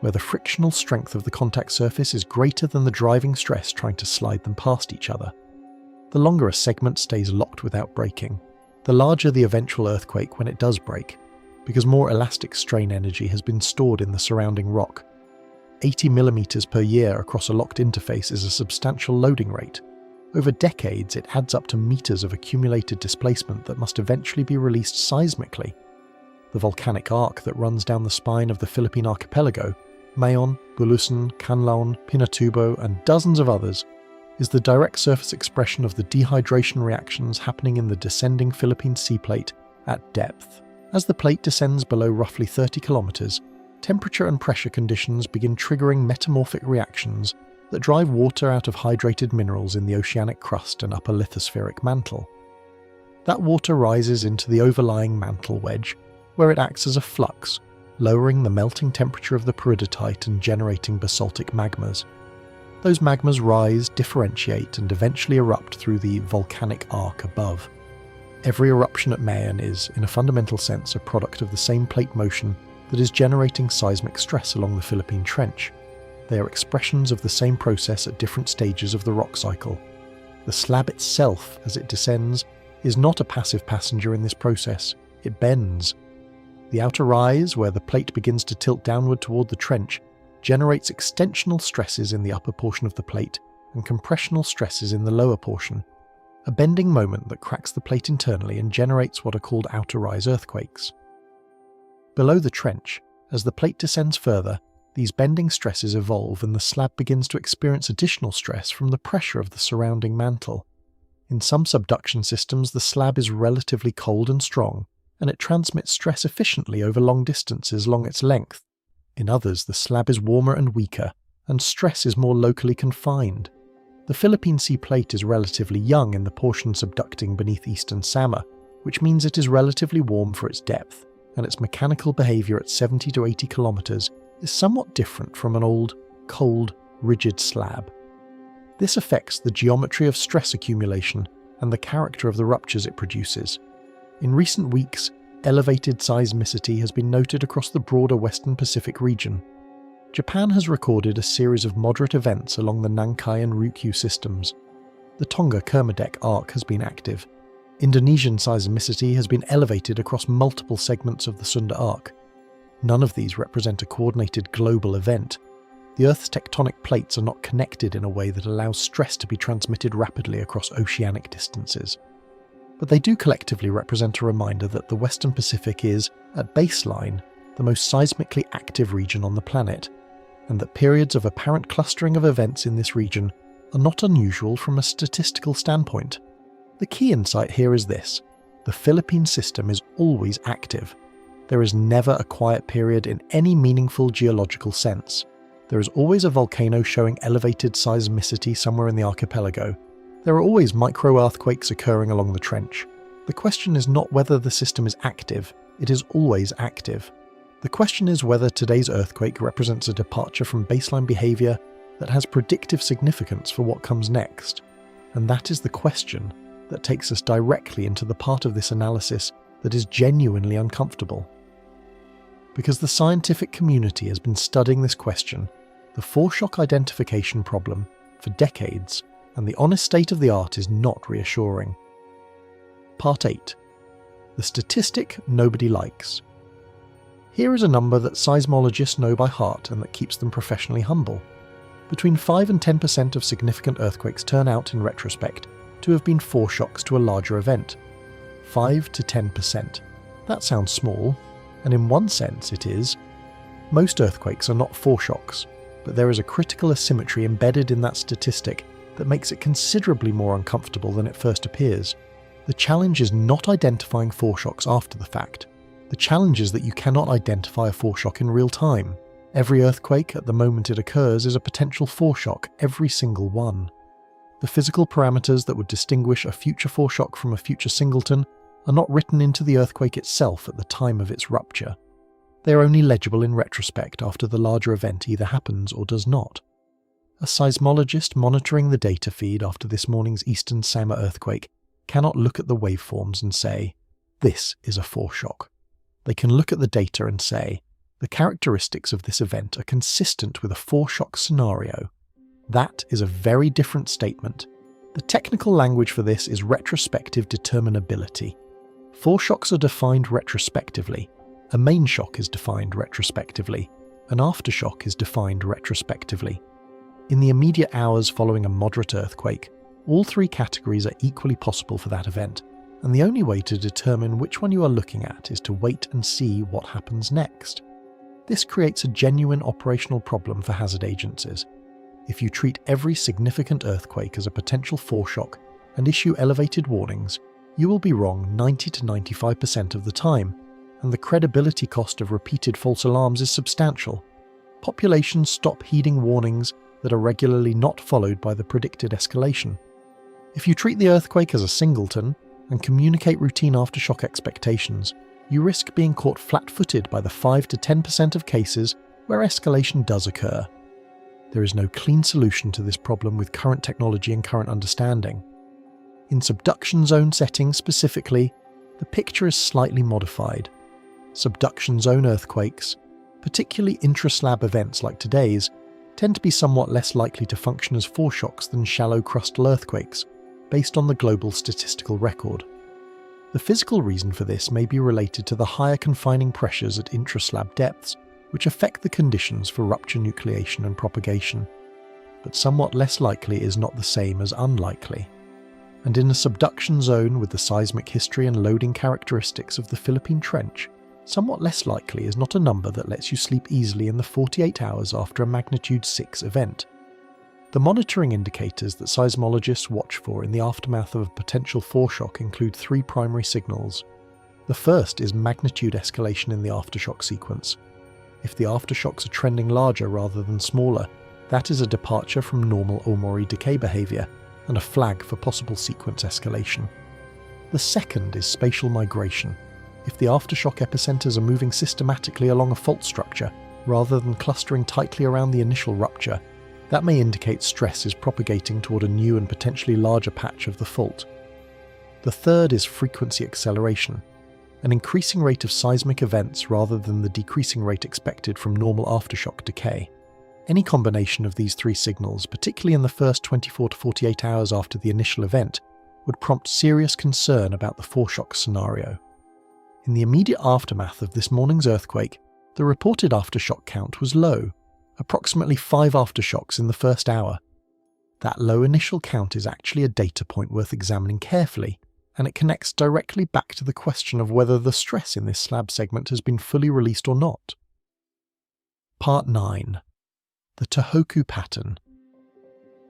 where the frictional strength of the contact surface is greater than the driving stress trying to slide them past each other. The longer a segment stays locked without breaking, the larger the eventual earthquake when it does break, because more elastic strain energy has been stored in the surrounding rock. 80 mm per year across a locked interface is a substantial loading rate. Over decades, it adds up to meters of accumulated displacement that must eventually be released seismically. The volcanic arc that runs down the spine of the Philippine archipelago, Mayon, Bulletin, Kanlaon, Pinatubo, and dozens of others, is the direct surface expression of the dehydration reactions happening in the descending Philippine Sea Plate at depth. As the plate descends below roughly 30 kilometers, temperature and pressure conditions begin triggering metamorphic reactions that drive water out of hydrated minerals in the oceanic crust and upper lithospheric mantle. That water rises into the overlying mantle wedge, where it acts as a flux, lowering the melting temperature of the peridotite and generating basaltic magmas. Those magmas rise, differentiate, and eventually erupt through the volcanic arc above. Every eruption at Mayon is, in a fundamental sense, a product of the same plate motion that is generating seismic stress along the Philippine Trench. They are expressions of the same process at different stages of the rock cycle. The slab itself, as it descends, is not a passive passenger in this process. It bends. The outer rise, where the plate begins to tilt downward toward the trench, generates extensional stresses in the upper portion of the plate and compressional stresses in the lower portion, a bending moment that cracks the plate internally and generates what are called outer rise earthquakes. Below the trench, as the plate descends further, these bending stresses evolve and the slab begins to experience additional stress from the pressure of the surrounding mantle. In some subduction systems, the slab is relatively cold and strong, and it transmits stress efficiently over long distances along its length. In others, the slab is warmer and weaker, and stress is more locally confined. The Philippine Sea Plate is relatively young in the portion subducting beneath Eastern Samar, which means it is relatively warm for its depth, and its mechanical behaviour at 70 to 80 kilometres is somewhat different from an old, cold, rigid slab. This affects the geometry of stress accumulation and the character of the ruptures it produces. In recent weeks, elevated seismicity has been noted across the broader Western Pacific region. Japan has recorded a series of moderate events along the Nankai and Ryukyu systems. The Tonga-Kermadec arc has been active. Indonesian seismicity has been elevated across multiple segments of the Sunda Arc. None of these represent a coordinated global event. The Earth's tectonic plates are not connected in a way that allows stress to be transmitted rapidly across oceanic distances. But they do collectively represent a reminder that the Western Pacific is, at baseline, the most seismically active region on the planet, and that periods of apparent clustering of events in this region are not unusual from a statistical standpoint. The key insight here is this: the Philippine system is always active. There is never a quiet period in any meaningful geological sense. There is always a volcano showing elevated seismicity somewhere in the archipelago. There are always micro-earthquakes occurring along the trench. The question is not whether the system is active, it is always active. The question is whether today's earthquake represents a departure from baseline behaviour that has predictive significance for what comes next. And that is the question that takes us directly into the part of this analysis that is genuinely uncomfortable. Because the scientific community has been studying this question, the foreshock identification problem, for decades, and the honest state of the art is not reassuring. Part 8. The statistic nobody likes. Here is a number that seismologists know by heart and that keeps them professionally humble. Between 5 and 10% of significant earthquakes turn out, in retrospect, to have been foreshocks to a larger event. 5 to 10%. That sounds small, and in one sense it is. Most earthquakes are not foreshocks, but there is a critical asymmetry embedded in that statistic that makes it considerably more uncomfortable than it first appears. The challenge is not identifying foreshocks after the fact. The challenge is that you cannot identify a foreshock in real time. Every earthquake, at the moment it occurs, is a potential foreshock, every single one. The physical parameters that would distinguish a future foreshock from a future singleton are not written into the earthquake itself at the time of its rupture. They are only legible in retrospect after the larger event either happens or does not. A seismologist monitoring the data feed after this morning's Eastern Samar earthquake cannot look at the waveforms and say, "This is a foreshock." They can look at the data and say, "The characteristics of this event are consistent with a foreshock scenario." That is a very different statement. The technical language for this is retrospective determinability. Foreshocks are defined retrospectively. A main shock is defined retrospectively. An aftershock is defined retrospectively. In the immediate hours following a moderate earthquake, all three categories are equally possible for that event, and the only way to determine which one you are looking at is to wait and see what happens next. This creates a genuine operational problem for hazard agencies. If you treat every significant earthquake as a potential foreshock and issue elevated warnings, you will be wrong 90 to 95% of the time, and the credibility cost of repeated false alarms is substantial. Populations stop heeding warnings that are regularly not followed by the predicted escalation. If you treat the earthquake as a singleton and communicate routine aftershock expectations, you risk being caught flat-footed by the 5 to 10% of cases where escalation does occur. There is no clean solution to this problem with current technology and current understanding. In subduction zone settings specifically, the picture is slightly modified. Subduction zone earthquakes, particularly intraslab events like today's, tend to be somewhat less likely to function as foreshocks than shallow crustal earthquakes, based on the global statistical record. The physical reason for this may be related to the higher confining pressures at intraslab depths, which affect the conditions for rupture nucleation and propagation. But somewhat less likely is not the same as unlikely. And in a subduction zone with the seismic history and loading characteristics of the Philippine Trench, somewhat less likely is not a number that lets you sleep easily in the 48 hours after a magnitude 6 event. The monitoring indicators that seismologists watch for in the aftermath of a potential foreshock include three primary signals. The first is magnitude escalation in the aftershock sequence. If the aftershocks are trending larger rather than smaller, that is a departure from normal Omori decay behaviour and a flag for possible sequence escalation. The second is spatial migration. If the aftershock epicenters are moving systematically along a fault structure rather than clustering tightly around the initial rupture, that may indicate stress is propagating toward a new and potentially larger patch of the fault. The third is frequency acceleration, an increasing rate of seismic events rather than the decreasing rate expected from normal aftershock decay. Any combination of these three signals, particularly in the first 24 to 48 hours after the initial event, would prompt serious concern about the foreshock scenario. In the immediate aftermath of this morning's earthquake, the reported aftershock count was low, approximately 5 aftershocks in the first hour. That low initial count is actually a data point worth examining carefully, and it connects directly back to the question of whether the stress in this slab segment has been fully released or not. Part 9. The Tohoku Pattern.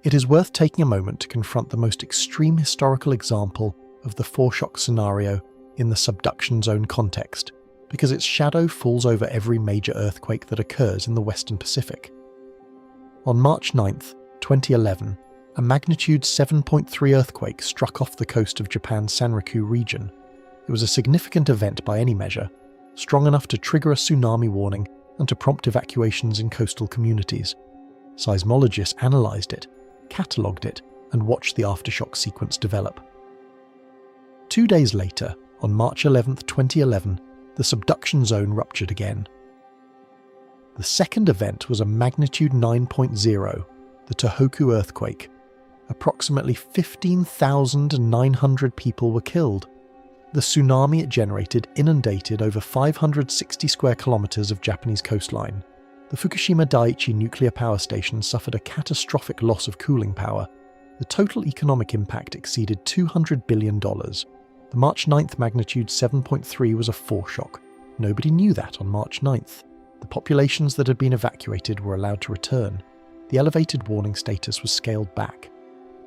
It is worth taking a moment to confront the most extreme historical example of the foreshock scenario in the subduction zone context, because its shadow falls over every major earthquake that occurs in the Western Pacific. On March 9, 2011, a magnitude 7.3 earthquake struck off the coast of Japan's Sanriku region. It was a significant event by any measure, strong enough to trigger a tsunami warning and to prompt evacuations in coastal communities. Seismologists analysed it, catalogued it, and watched the aftershock sequence develop. 2 days later, on March 11, 2011, the subduction zone ruptured again. The second event was a magnitude 9.0, the Tohoku earthquake. Approximately 15,900 people were killed. The tsunami it generated inundated over 560 square kilometers of Japanese coastline. The Fukushima Daiichi nuclear power station suffered a catastrophic loss of cooling power. The total economic impact exceeded $200 billion. The March 9th magnitude 7.3 was a foreshock. Nobody knew that on March 9th. The populations that had been evacuated were allowed to return. The elevated warning status was scaled back.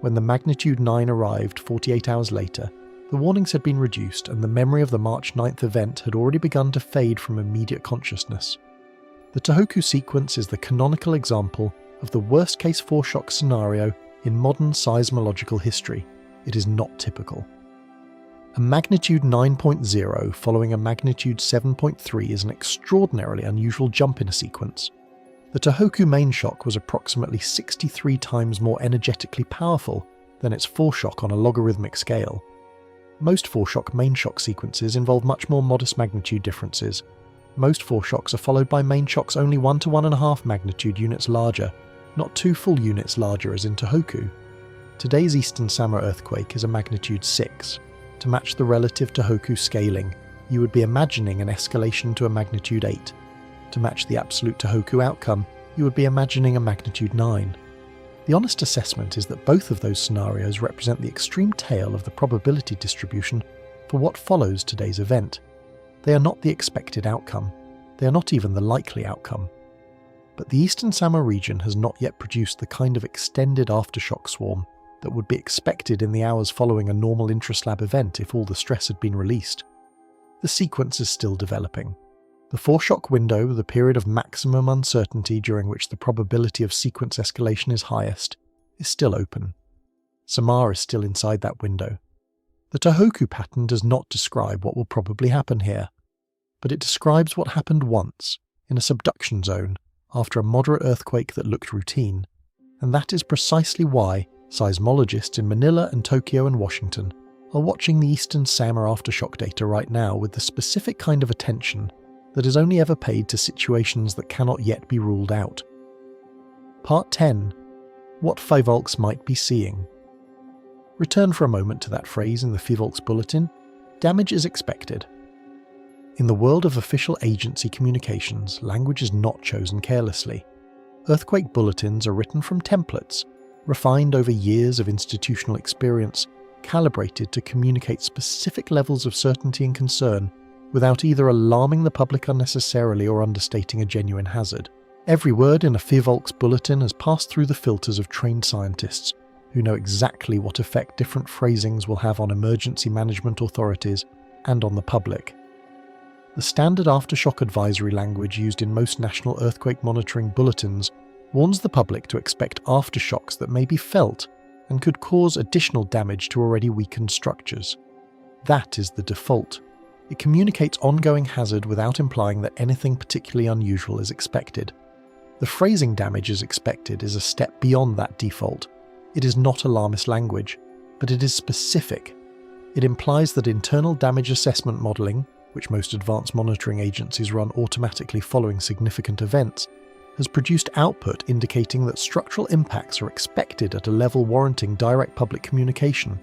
When the magnitude 9 arrived 48 hours later, the warnings had been reduced and the memory of the March 9th event had already begun to fade from immediate consciousness. The Tohoku sequence is the canonical example of the worst-case foreshock scenario in modern seismological history. It is not typical. A magnitude 9.0 following a magnitude 7.3 is an extraordinarily unusual jump in a sequence. The Tohoku main shock was approximately 63 times more energetically powerful than its foreshock on a logarithmic scale. Most foreshock main shock sequences involve much more modest magnitude differences. Most foreshocks are followed by main shocks only 1 to 1.5 magnitude units larger, not 2 full units larger as in Tohoku. Today's Eastern Samar earthquake is a magnitude 6. To match the relative Tohoku scaling, you would be imagining an escalation to a magnitude 8. To match the absolute Tohoku outcome, you would be imagining a magnitude 9. The honest assessment is that both of those scenarios represent the extreme tail of the probability distribution for what follows today's event. They are not the expected outcome. They are not even the likely outcome. But the Eastern Samar region has not yet produced the kind of extended aftershock swarm that would be expected in the hours following a normal intraslab event if all the stress had been released. The sequence is still developing. The foreshock window, the period of maximum uncertainty during which the probability of sequence escalation is highest, is still open. Samar is still inside that window. The Tohoku pattern does not describe what will probably happen here, but it describes what happened once, in a subduction zone, after a moderate earthquake that looked routine, and that is precisely why seismologists in Manila and Tokyo and Washington are watching the Eastern Samar aftershock data right now with the specific kind of attention that is only ever paid to situations that cannot yet be ruled out. Part 10. What PHIVOLCS might be seeing. Return for a moment to that phrase in the PHIVOLCS bulletin. Damage is expected. In the world of official agency communications, language is not chosen carelessly. Earthquake bulletins are written from templates, refined over years of institutional experience, calibrated to communicate specific levels of certainty and concern without either alarming the public unnecessarily or understating a genuine hazard. Every word in a PHIVOLCS bulletin has passed through the filters of trained scientists who know exactly what effect different phrasings will have on emergency management authorities and on the public. The standard aftershock advisory language used in most national earthquake monitoring bulletins warns the public to expect aftershocks that may be felt and could cause additional damage to already weakened structures. That is the default. It communicates ongoing hazard without implying that anything particularly unusual is expected. The phrasing "damage is expected" is a step beyond that default. It is not alarmist language, but it is specific. It implies that internal damage assessment modelling, which most advanced monitoring agencies run automatically following significant events, has produced output indicating that structural impacts are expected at a level warranting direct public communication.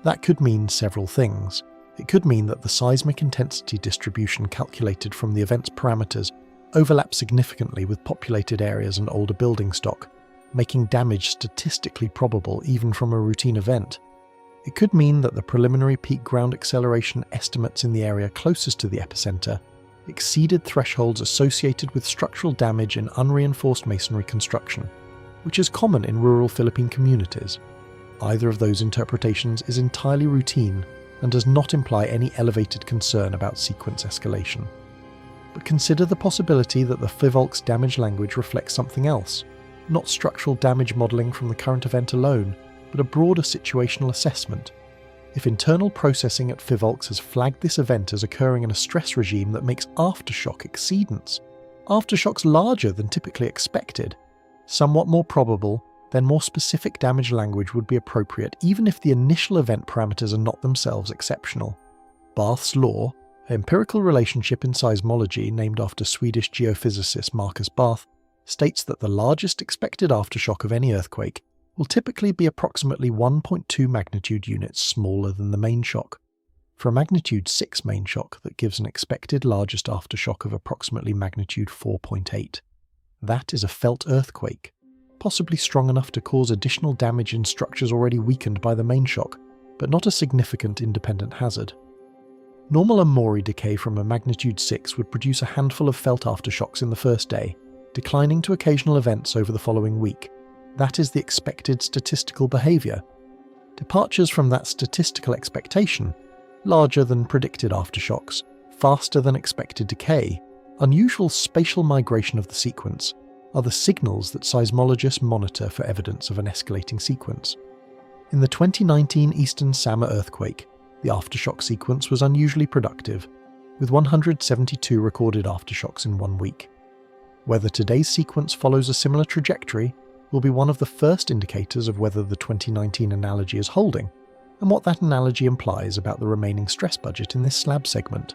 That could mean several things. It could mean that the seismic intensity distribution calculated from the event's parameters overlaps significantly with populated areas and older building stock, making damage statistically probable even from a routine event. It could mean that the preliminary peak ground acceleration estimates in the area closest to the epicenter exceeded thresholds associated with structural damage in unreinforced masonry construction, which is common in rural Philippine communities. Either of those interpretations is entirely routine and does not imply any elevated concern about sequence escalation. But consider the possibility that the PHIVOLCS damage language reflects something else, not structural damage modelling from the current event alone, but a broader situational assessment. If internal processing at PHIVOLCS has flagged this event as occurring in a stress regime that makes aftershock exceedance, aftershocks larger than typically expected, somewhat more probable, then more specific damage language would be appropriate even if the initial event parameters are not themselves exceptional. Barth's law, an empirical relationship in seismology named after Swedish geophysicist Marcus Barth, states that the largest expected aftershock of any earthquake will typically be approximately 1.2 magnitude units smaller than the main shock. For a magnitude 6 main shock, that gives an expected largest aftershock of approximately magnitude 4.8. That is a felt earthquake, possibly strong enough to cause additional damage in structures already weakened by the main shock, but not a significant independent hazard. Normal Amori decay from a magnitude 6 would produce a handful of felt aftershocks in the first day, declining to occasional events over the following week. That is the expected statistical behaviour. Departures from that statistical expectation, larger than predicted aftershocks, faster than expected decay, unusual spatial migration of the sequence, are the signals that seismologists monitor for evidence of an escalating sequence. In the 2019 Eastern Samar earthquake, the aftershock sequence was unusually productive, with 172 recorded aftershocks in 1 week. Whether today's sequence follows a similar trajectory will be one of the first indicators of whether the 2019 analogy is holding, and what that analogy implies about the remaining stress budget in this slab segment.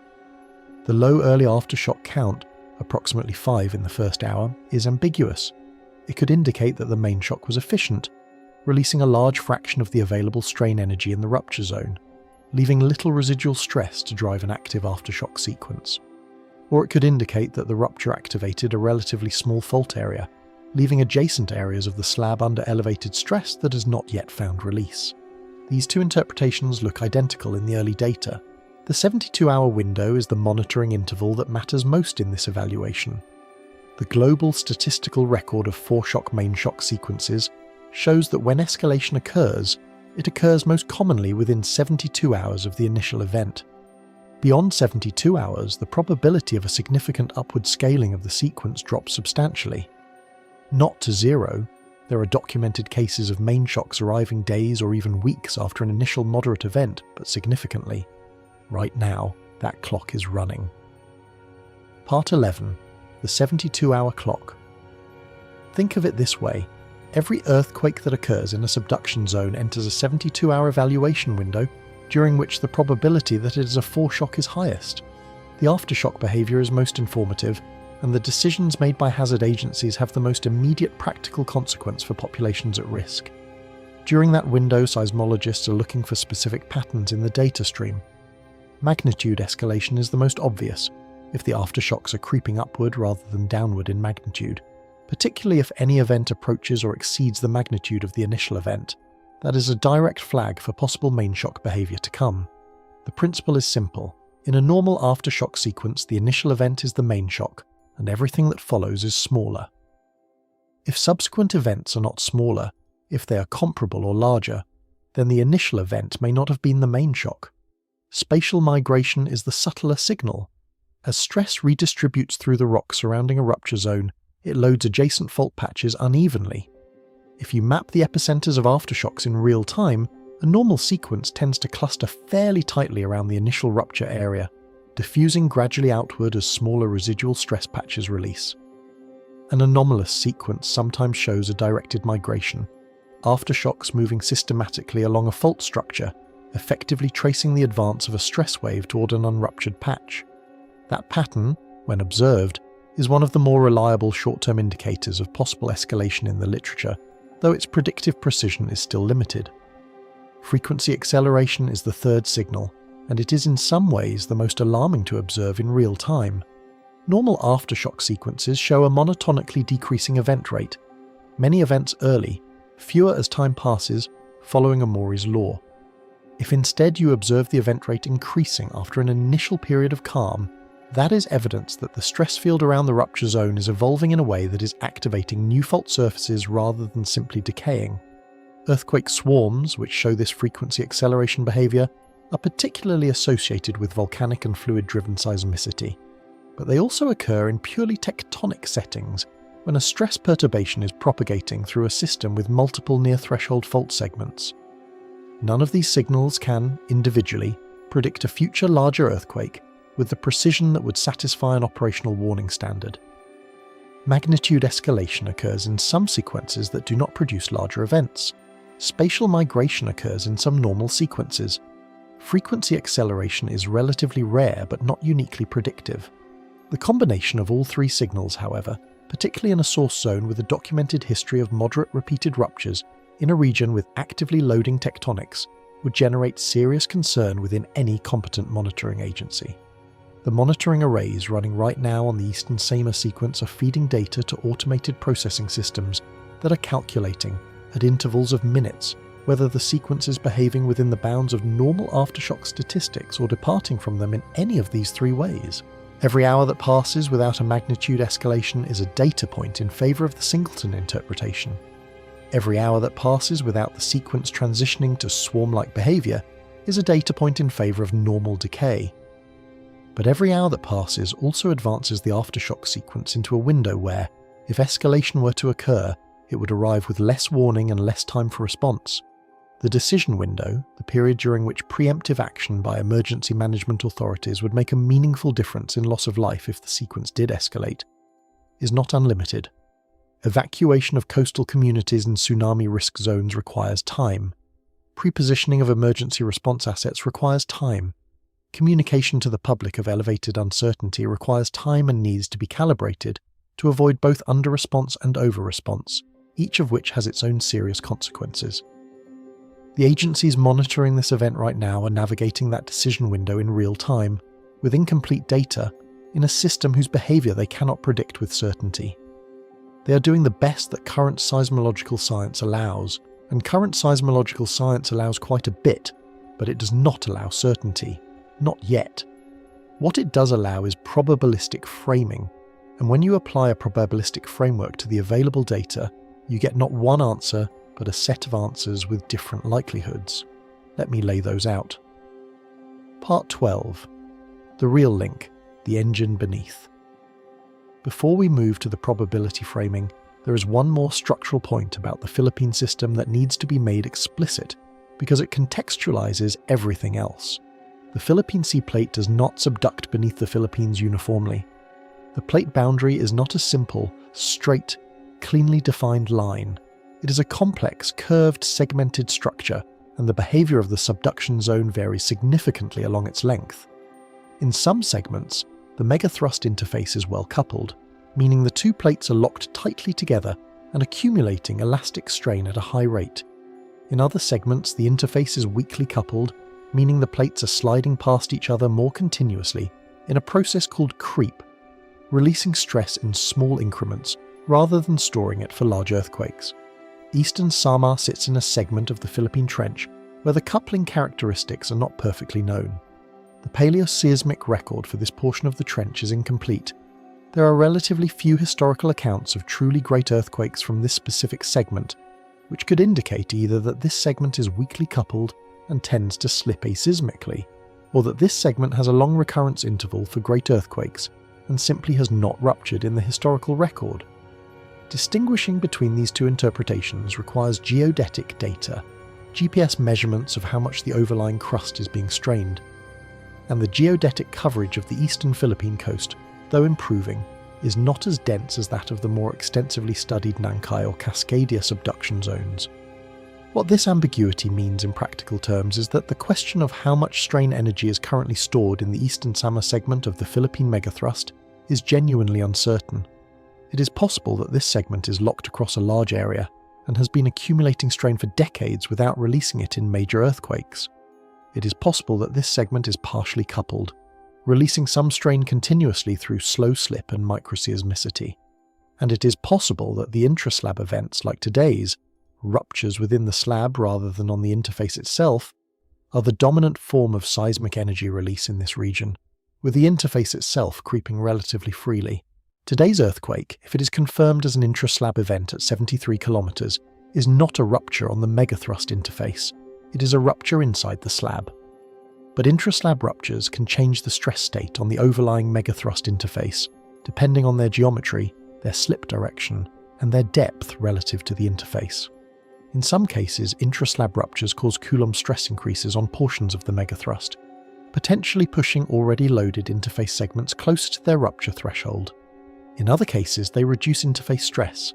The low early aftershock count, approximately 5 in the first hour, is ambiguous. It could indicate that the main shock was efficient, releasing a large fraction of the available strain energy in the rupture zone, leaving little residual stress to drive an active aftershock sequence. Or it could indicate that the rupture activated a relatively small fault area, leaving adjacent areas of the slab under elevated stress that has not yet found release. These two interpretations look identical in the early data. The 72-hour window is the monitoring interval that matters most in this evaluation. The global statistical record of foreshock main shock sequences shows that when escalation occurs, it occurs most commonly within 72 hours of the initial event. Beyond 72 hours, the probability of a significant upward scaling of the sequence drops substantially. Not to zero, there are documented cases of main shocks arriving days or even weeks after an initial moderate event, but significantly. Right now, that clock is running. Part 11. The 72-hour clock. Think of it this way. Every earthquake that occurs in a subduction zone enters a 72-hour evaluation window, during which the probability that it is a foreshock is highest. The aftershock behaviour is most informative, and the decisions made by hazard agencies have the most immediate practical consequence for populations at risk. During that window, seismologists are looking for specific patterns in the data stream. Magnitude escalation is the most obvious, if the aftershocks are creeping upward rather than downward in magnitude, particularly if any event approaches or exceeds the magnitude of the initial event. That is a direct flag for possible main shock behaviour to come. The principle is simple. In a normal aftershock sequence, the initial event is the main shock, and everything that follows is smaller. If subsequent events are not smaller, if they are comparable or larger, then the initial event may not have been the main shock. Spatial migration is the subtler signal. As stress redistributes through the rock surrounding a rupture zone, it loads adjacent fault patches unevenly. If you map the epicenters of aftershocks in real time, a normal sequence tends to cluster fairly tightly around the initial rupture area, diffusing gradually outward as smaller residual stress patches release. An anomalous sequence sometimes shows a directed migration, aftershocks moving systematically along a fault structure, effectively tracing the advance of a stress wave toward an unruptured patch. That pattern, when observed, is one of the more reliable short-term indicators of possible escalation in the literature, though its predictive precision is still limited. Frequency acceleration is the third signal, and it is in some ways the most alarming to observe in real time. Normal aftershock sequences show a monotonically decreasing event rate, many events early, fewer as time passes, following Mori's law. If instead you observe the event rate increasing after an initial period of calm, that is evidence that the stress field around the rupture zone is evolving in a way that is activating new fault surfaces rather than simply decaying. Earthquake swarms, which show this frequency acceleration behavior, are particularly associated with volcanic and fluid-driven seismicity. But they also occur in purely tectonic settings, when a stress perturbation is propagating through a system with multiple near-threshold fault segments. None of these signals can, individually, predict a future larger earthquake with the precision that would satisfy an operational warning standard. Magnitude escalation occurs in some sequences that do not produce larger events. Spatial migration occurs in some normal sequences. Frequency acceleration is relatively rare but not uniquely predictive. The combination of all three signals, however, particularly in a source zone with a documented history of moderate repeated ruptures in a region with actively loading tectonics, would generate serious concern within any competent monitoring agency. The monitoring arrays running right now on the Eastern Samar sequence are feeding data to automated processing systems that are calculating, at intervals of minutes, whether the sequence is behaving within the bounds of normal aftershock statistics or departing from them in any of these three ways. Every hour that passes without a magnitude escalation is a data point in favour of the singleton interpretation. Every hour that passes without the sequence transitioning to swarm-like behaviour is a data point in favour of normal decay. But every hour that passes also advances the aftershock sequence into a window where, if escalation were to occur, it would arrive with less warning and less time for response. The decision window, the period during which preemptive action by emergency management authorities would make a meaningful difference in loss of life if the sequence did escalate, is not unlimited. Evacuation of coastal communities in tsunami risk zones requires time. Prepositioning of emergency response assets requires time. Communication to the public of elevated uncertainty requires time and needs to be calibrated to avoid both under-response and over-response, each of which has its own serious consequences. The agencies monitoring this event right now are navigating that decision window in real time, with incomplete data, in a system whose behaviour they cannot predict with certainty. They are doing the best that current seismological science allows, and current seismological science allows quite a bit, but it does not allow certainty. Not yet. What it does allow is probabilistic framing, and when you apply a probabilistic framework to the available data, you get not one answer, but a set of answers with different likelihoods. Let me lay those out. Part 12. The real link, the engine beneath. Before we move to the probability framing, there is one more structural point about the Philippine system that needs to be made explicit, because it contextualizes everything else. The Philippine Sea Plate does not subduct beneath the Philippines uniformly. The plate boundary is not a simple, straight, cleanly defined line. It is a complex, curved, segmented structure, and the behaviour of the subduction zone varies significantly along its length. In some segments, the megathrust interface is well coupled, meaning the two plates are locked tightly together and accumulating elastic strain at a high rate. In other segments, the interface is weakly coupled, meaning the plates are sliding past each other more continuously in a process called creep, releasing stress in small increments rather than storing it for large earthquakes. Eastern Samar sits in a segment of the Philippine Trench where the coupling characteristics are not perfectly known. The paleoseismic record for this portion of the trench is incomplete. There are relatively few historical accounts of truly great earthquakes from this specific segment, which could indicate either that this segment is weakly coupled and tends to slip aseismically, or that this segment has a long recurrence interval for great earthquakes and simply has not ruptured in the historical record. Distinguishing between these two interpretations requires geodetic data, GPS measurements of how much the overlying crust is being strained, and the geodetic coverage of the eastern Philippine coast, though improving, is not as dense as that of the more extensively studied Nankai or Cascadia subduction zones. What this ambiguity means in practical terms is that the question of how much strain energy is currently stored in the Eastern Samar segment of the Philippine megathrust is genuinely uncertain. It is possible that this segment is locked across a large area and has been accumulating strain for decades without releasing it in major earthquakes. It is possible that this segment is partially coupled, releasing some strain continuously through slow slip and microseismicity. And it is possible that the intraslab events like today's, ruptures within the slab rather than on the interface itself, are the dominant form of seismic energy release in this region, with the interface itself creeping relatively freely. Today's earthquake, if it is confirmed as an intraslab event at 73 kilometers, is not a rupture on the megathrust interface. It is a rupture inside the slab. But intraslab ruptures can change the stress state on the overlying megathrust interface, depending on their geometry, their slip direction, and their depth relative to the interface. In some cases, intraslab ruptures cause Coulomb stress increases on portions of the megathrust, potentially pushing already loaded interface segments closer to their rupture threshold. In other cases, they reduce interface stress.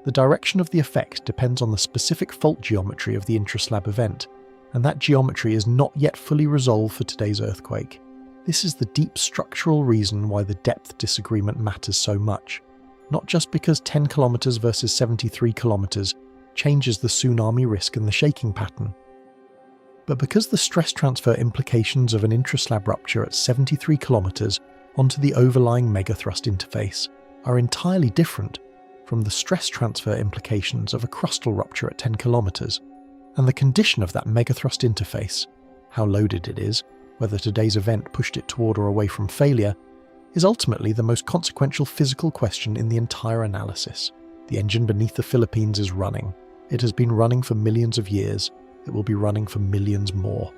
The direction of the effect depends on the specific fault geometry of the intraslab event, and that geometry is not yet fully resolved for today's earthquake. This is the deep structural reason why the depth disagreement matters so much, not just because 10 kilometers versus 73 kilometers changes the tsunami risk and the shaking pattern, but because the stress transfer implications of an intraslab rupture at 73 kilometers onto the overlying megathrust interface are entirely different from the stress transfer implications of a crustal rupture at 10 kilometers, and the condition of that megathrust interface, how loaded it is, whether today's event pushed it toward or away from failure, is ultimately the most consequential physical question in the entire analysis. The engine beneath the Philippines is running. It has been running for millions of years. It will be running for millions more.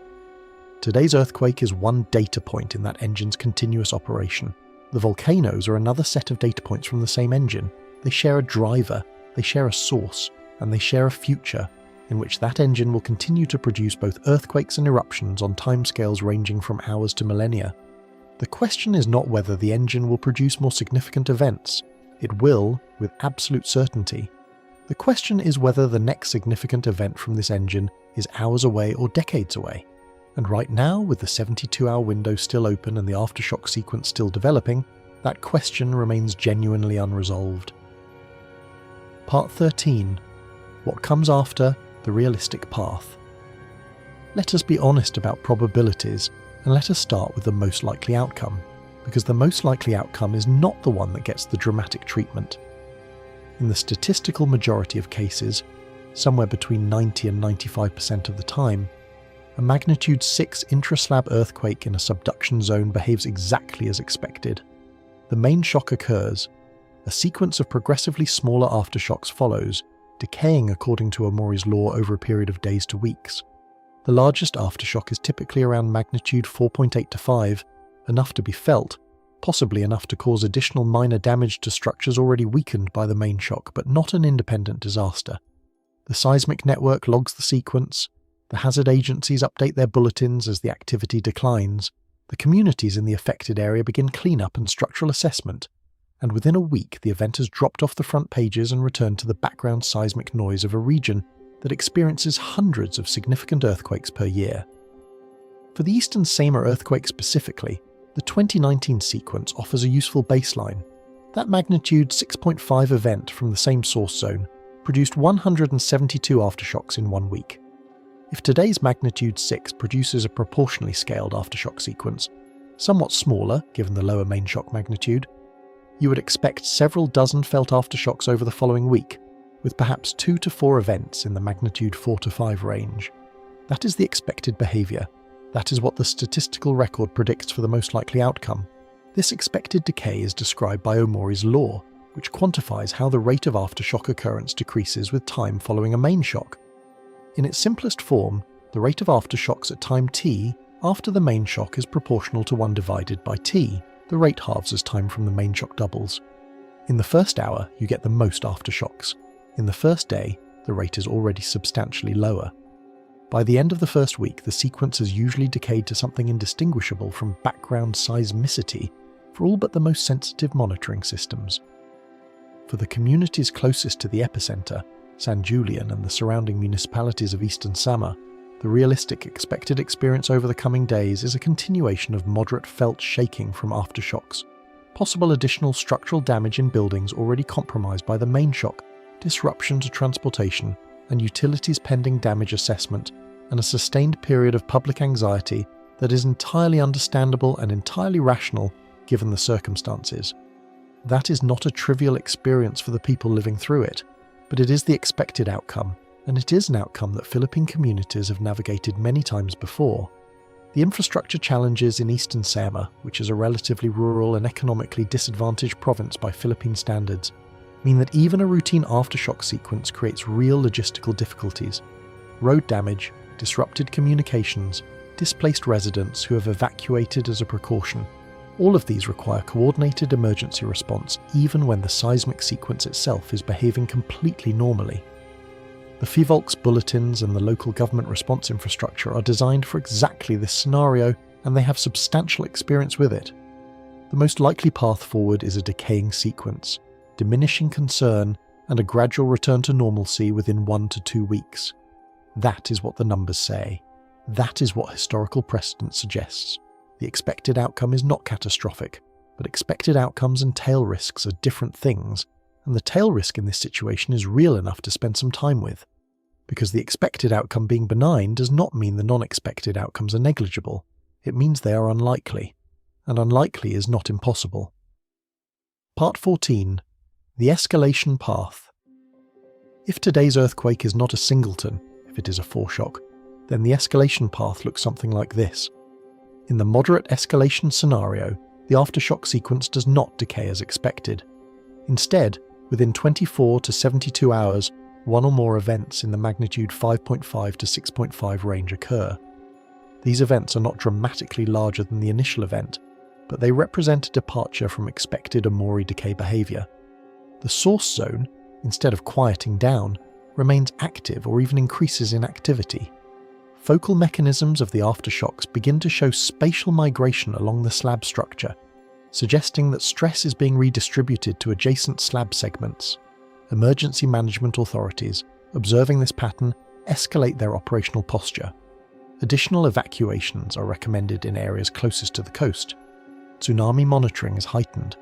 Today's earthquake is one data point in that engine's continuous operation. The volcanoes are another set of data points from the same engine. They share a driver, they share a source, and they share a future in which that engine will continue to produce both earthquakes and eruptions on timescales ranging from hours to millennia. The question is not whether the engine will produce more significant events. It will, with absolute certainty. The question is whether the next significant event from this engine is hours away or decades away. And right now, with the 72-hour window still open and the aftershock sequence still developing, that question remains genuinely unresolved. Part 13. What comes after the realistic path? Let us be honest about probabilities, and let us start with the most likely outcome, because the most likely outcome is not the one that gets the dramatic treatment. In the statistical majority of cases, somewhere between 90 and 95% of the time, a magnitude 6 intraslab earthquake in a subduction zone behaves exactly as expected. The main shock occurs. A sequence of progressively smaller aftershocks follows, decaying according to Omori's law over a period of days to weeks. The largest aftershock is typically around magnitude 4.8 to 5, enough to be felt, possibly enough to cause additional minor damage to structures already weakened by the main shock, but not an independent disaster. The seismic network logs the sequence, the hazard agencies update their bulletins as the activity declines, the communities in the affected area begin cleanup and structural assessment, and within a week the event has dropped off the front pages and returned to the background seismic noise of a region that experiences hundreds of significant earthquakes per year. For the Eastern Samar earthquake specifically, the 2019 sequence offers a useful baseline. That magnitude 6.5 event from the same source zone produced 172 aftershocks in 1 week. If today's magnitude 6 produces a proportionally scaled aftershock sequence, somewhat smaller given the lower main shock magnitude, you would expect several dozen felt aftershocks over the following week, with perhaps 2 to 4 events in the magnitude 4 to 5 range. That is the expected behaviour. That is what the statistical record predicts for the most likely outcome. This expected decay is described by Omori's law, which quantifies how the rate of aftershock occurrence decreases with time following a main shock. In its simplest form, the rate of aftershocks at time t after the main shock is proportional to 1 divided by t. The rate halves as time from the main shock doubles. In the first hour, you get the most aftershocks. In the first day, the rate is already substantially lower. By the end of the first week, the sequence has usually decayed to something indistinguishable from background seismicity for all but the most sensitive monitoring systems. For the communities closest to the epicenter, San Julian and the surrounding municipalities of Eastern Samar, the realistic expected experience over the coming days is a continuation of moderate felt shaking from aftershocks, possible additional structural damage in buildings already compromised by the main shock, disruption to transportation, and utilities pending damage assessment, and a sustained period of public anxiety that is entirely understandable and entirely rational given the circumstances. That is not a trivial experience for the people living through it, but it is the expected outcome, and it is an outcome that Philippine communities have navigated many times before. The infrastructure challenges in Eastern Samar, which is a relatively rural and economically disadvantaged province by Philippine standards, mean that even a routine aftershock sequence creates real logistical difficulties. Road damage, disrupted communications, displaced residents who have evacuated as a precaution. All of these require coordinated emergency response even when the seismic sequence itself is behaving completely normally. The PHIVOLCS bulletins and the local government response infrastructure are designed for exactly this scenario, and they have substantial experience with it. The most likely path forward is a decaying sequence, diminishing concern, and a gradual return to normalcy within 1 to 2 weeks. That is what the numbers say. That is what historical precedent suggests. The expected outcome is not catastrophic, but expected outcomes and tail risks are different things, and the tail risk in this situation is real enough to spend some time with. Because the expected outcome being benign does not mean the non-expected outcomes are negligible. It means they are unlikely, and unlikely is not impossible. Part 14. The escalation path. If today's earthquake is not a singleton, if it is a foreshock, then the escalation path looks something like this. In the moderate escalation scenario, the aftershock sequence does not decay as expected. Instead, within 24 to 72 hours, one or more events in the magnitude 5.5 to 6.5 range occur. These events are not dramatically larger than the initial event, but they represent a departure from expected Amori decay behavior. The source zone, instead of quieting down, remains active or even increases in activity. Focal mechanisms of the aftershocks begin to show spatial migration along the slab structure, suggesting that stress is being redistributed to adjacent slab segments. Emergency management authorities, observing this pattern, escalate their operational posture. Additional evacuations are recommended in areas closest to the coast. Tsunami monitoring is heightened.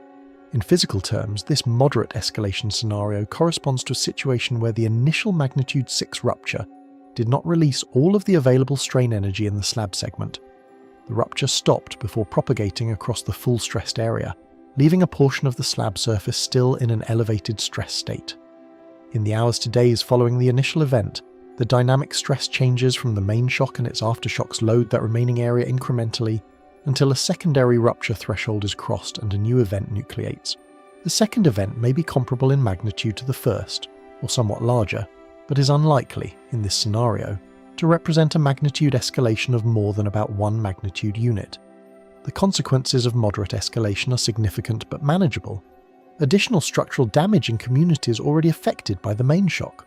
In physical terms, this moderate escalation scenario corresponds to a situation where the initial magnitude 6 rupture did not release all of the available strain energy in the slab segment. The rupture stopped before propagating across the full stressed area, leaving a portion of the slab surface still in an elevated stress state. In the hours to days following the initial event, the dynamic stress changes from the main shock and its aftershocks load that remaining area incrementally until a secondary rupture threshold is crossed and a new event nucleates. The second event may be comparable in magnitude to the first, or somewhat larger, but is unlikely, in this scenario, to represent a magnitude escalation of more than about 1 magnitude unit. The consequences of moderate escalation are significant but manageable. Additional structural damage in communities already affected by the main shock.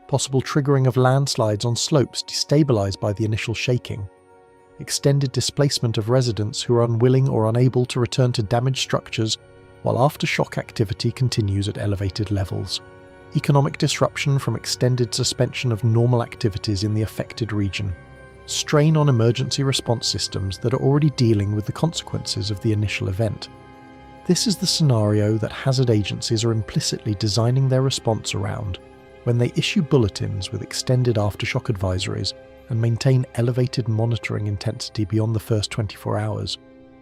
Possible triggering of landslides on slopes destabilized by the initial shaking. Extended displacement of residents who are unwilling or unable to return to damaged structures while aftershock activity continues at elevated levels. Economic disruption from extended suspension of normal activities in the affected region. Strain on emergency response systems that are already dealing with the consequences of the initial event. This is the scenario that hazard agencies are implicitly designing their response around when they issue bulletins with extended aftershock advisories and maintain elevated monitoring intensity beyond the first 24 hours.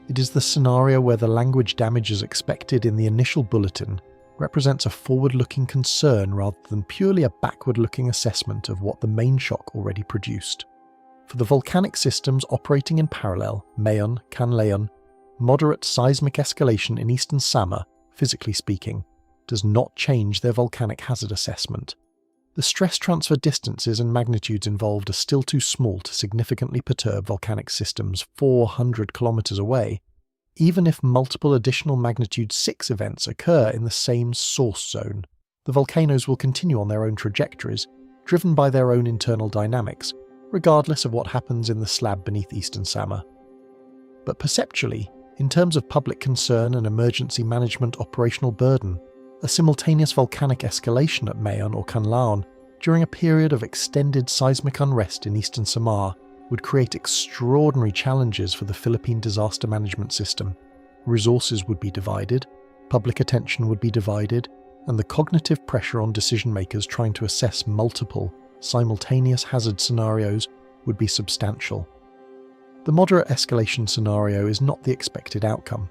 It is the scenario where the language damages expected in the initial bulletin represents a forward-looking concern rather than purely a backward-looking assessment of what the main shock already produced. For the volcanic systems operating in parallel, Mayon, Kanlaon, moderate seismic escalation in Eastern Samar, physically speaking, does not change their volcanic hazard assessment. The stress transfer distances and magnitudes involved are still too small to significantly perturb volcanic systems 400 kilometers away, even if multiple additional magnitude 6 events occur in the same source zone. The volcanoes will continue on their own trajectories, driven by their own internal dynamics, regardless of what happens in the slab beneath Eastern Samar. But perceptually, in terms of public concern and emergency management operational burden, a simultaneous volcanic escalation at Mayon or Kanlaon during a period of extended seismic unrest in Eastern Samar would create extraordinary challenges for the Philippine disaster management system. Resources would be divided, public attention would be divided, and the cognitive pressure on decision makers trying to assess multiple, simultaneous hazard scenarios would be substantial. The moderate escalation scenario is not the expected outcome,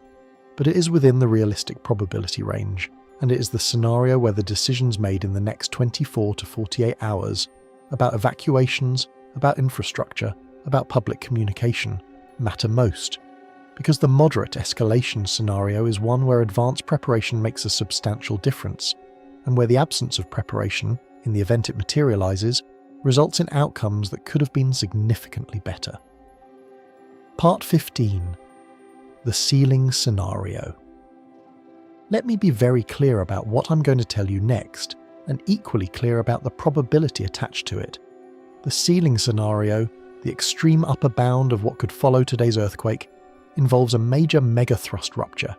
but it is within the realistic probability range, and it is the scenario where the decisions made in the next 24 to 48 hours about evacuations, about infrastructure, about public communication matter most, because the moderate escalation scenario is one where advanced preparation makes a substantial difference, and where the absence of preparation, in the event it materializes, results in outcomes that could have been significantly better. Part 15. The Ceiling Scenario. Let me be very clear about what I'm going to tell you next, and equally clear about the probability attached to it. The ceiling scenario, the extreme upper bound of what could follow today's earthquake, involves a major megathrust rupture,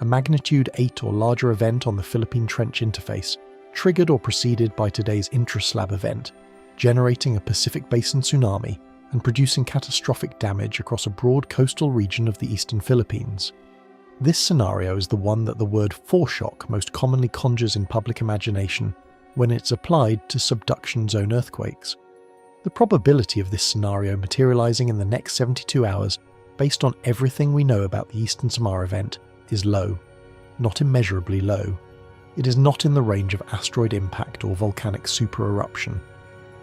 a magnitude 8 or larger event on the Philippine Trench interface, triggered or preceded by today's intraslab event, generating a Pacific Basin tsunami and producing catastrophic damage across a broad coastal region of the eastern Philippines. This scenario is the one that the word foreshock most commonly conjures in public imagination when it's applied to subduction zone earthquakes. The probability of this scenario materializing in the next 72 hours, based on everything we know about the Eastern Samar event, is low, not immeasurably low. It is not in the range of asteroid impact or volcanic supereruption,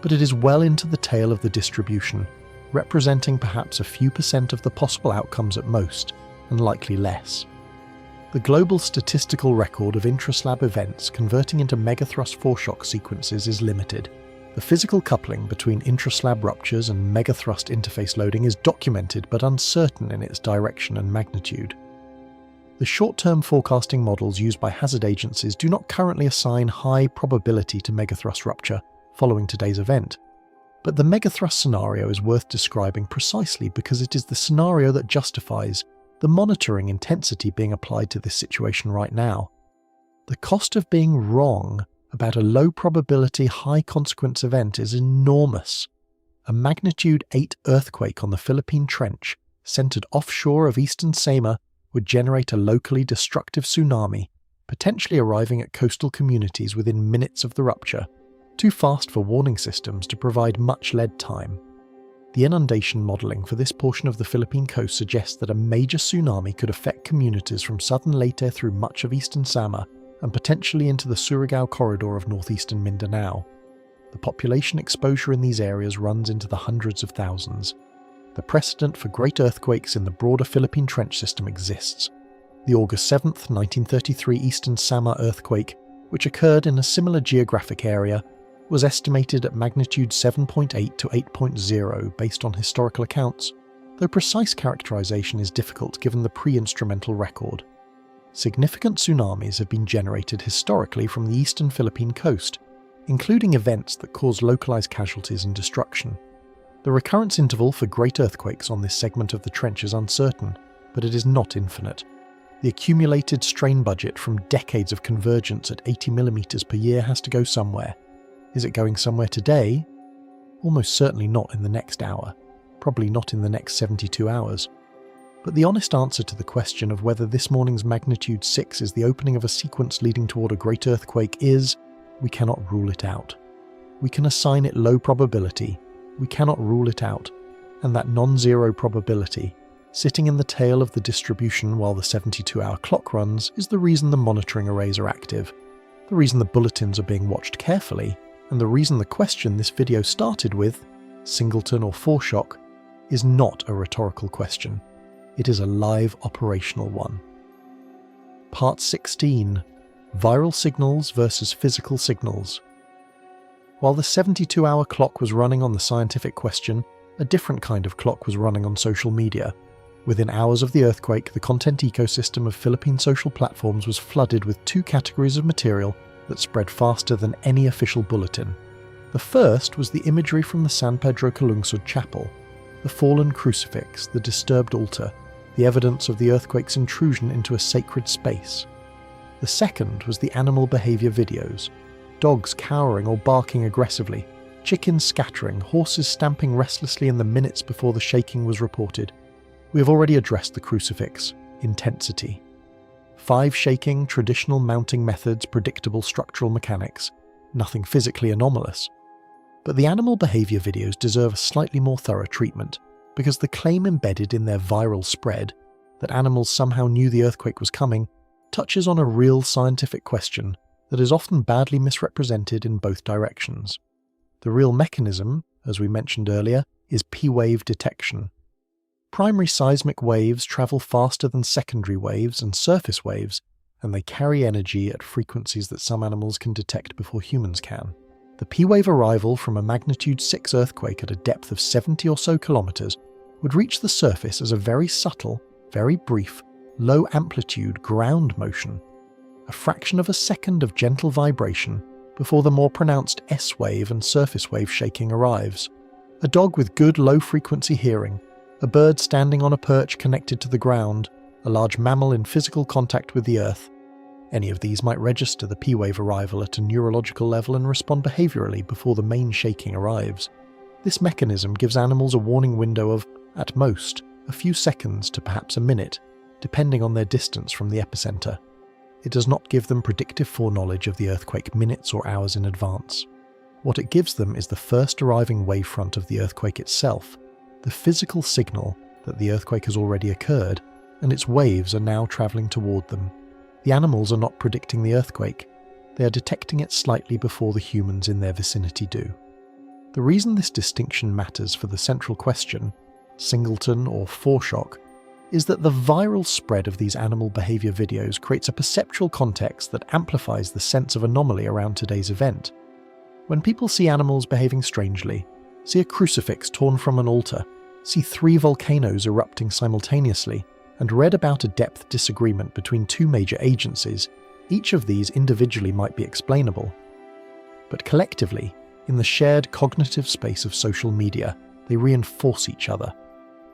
but it is well into the tail of the distribution, representing perhaps a few % of the possible outcomes at most, and likely less. The global statistical record of intraslab events converting into megathrust foreshock sequences is limited. The physical coupling between intraslab ruptures and megathrust interface loading is documented but uncertain in its direction and magnitude. The short-term forecasting models used by hazard agencies do not currently assign high probability to megathrust rupture following today's event, but the megathrust scenario is worth describing precisely because it is the scenario that justifies the monitoring intensity being applied to this situation right now. The cost of being wrong about a low probability, high consequence event is enormous. A magnitude 8 earthquake on the Philippine Trench, centered offshore of Eastern Samar, would generate a locally destructive tsunami, potentially arriving at coastal communities within minutes of the rupture, too fast for warning systems to provide much lead time. The inundation modelling for this portion of the Philippine coast suggests that a major tsunami could affect communities from southern Leyte through much of Eastern Samar and potentially into the Surigao corridor of northeastern Mindanao. The population exposure in these areas runs into the hundreds of thousands. The precedent for great earthquakes in the broader Philippine Trench system exists. The August 7, 1933 Eastern Samar earthquake, which occurred in a similar geographic area, was estimated at magnitude 7.8 to 8.0 based on historical accounts, though precise characterization is difficult given the pre-instrumental record. Significant tsunamis have been generated historically from the eastern Philippine coast, including events that cause localized casualties and destruction. The recurrence interval for great earthquakes on this segment of the trench is uncertain, but it is not infinite. The accumulated strain budget from decades of convergence at 80 mm per year has to go somewhere. Is it going somewhere today? Almost certainly not in the next hour, probably not in the next 72 hours. But the honest answer to the question of whether this morning's magnitude 6 is the opening of a sequence leading toward a great earthquake is, we cannot rule it out. We can assign it low probability, we cannot rule it out, and that non-zero probability, sitting in the tail of the distribution while the 72-hour clock runs, is the reason the monitoring arrays are active, the reason the bulletins are being watched carefully, and the reason the question this video started with, singleton or foreshock, is not a rhetorical question. It is a live operational one. Part 16. Viral signals versus physical signals. While the 72-hour clock was running on the scientific question, a different kind of clock was running on social media. Within hours of the earthquake, the content ecosystem of Philippine social platforms was flooded with two categories of material that spread faster than any official bulletin. The first was the imagery from the San Pedro Calungsod Chapel, the fallen crucifix, the disturbed altar, the evidence of the earthquake's intrusion into a sacred space. The second was the animal behaviour videos, dogs cowering or barking aggressively, chickens scattering, horses stamping restlessly in the minutes before the shaking was reported. We have already addressed the crucifix, intensity. 5 shaking, traditional mounting methods, predictable structural mechanics, nothing physically anomalous. But the animal behaviour videos deserve a slightly more thorough treatment, because the claim embedded in their viral spread, that animals somehow knew the earthquake was coming, touches on a real scientific question that is often badly misrepresented in both directions. The real mechanism, as we mentioned earlier, is P-wave detection. Primary seismic waves travel faster than secondary waves and surface waves, and they carry energy at frequencies that some animals can detect before humans can. The P-wave arrival from a magnitude 6 earthquake at a depth of 70 or so kilometers would reach the surface as a very subtle, very brief, low-amplitude ground motion, a fraction of a second of gentle vibration before the more pronounced S-wave and surface wave shaking arrives. A dog with good low-frequency hearing, a bird standing on a perch connected to the ground, a large mammal in physical contact with the earth. Any of these might register the P-wave arrival at a neurological level and respond behaviourally before the main shaking arrives. This mechanism gives animals a warning window of, at most, a few seconds to perhaps a minute, depending on their distance from the epicenter. It does not give them predictive foreknowledge of the earthquake minutes or hours in advance. What it gives them is the first arriving wavefront of the earthquake itself, the physical signal that the earthquake has already occurred, and its waves are now travelling toward them. The animals are not predicting the earthquake, they are detecting it slightly before the humans in their vicinity do. The reason this distinction matters for the central question, singleton or foreshock, is that the viral spread of these animal behaviour videos creates a perceptual context that amplifies the sense of anomaly around today's event. When people see animals behaving strangely, see a crucifix torn from an altar, see 3 volcanoes erupting simultaneously, and read about a depth disagreement between 2 major agencies, each of these individually might be explainable. But collectively, in the shared cognitive space of social media, they reinforce each other.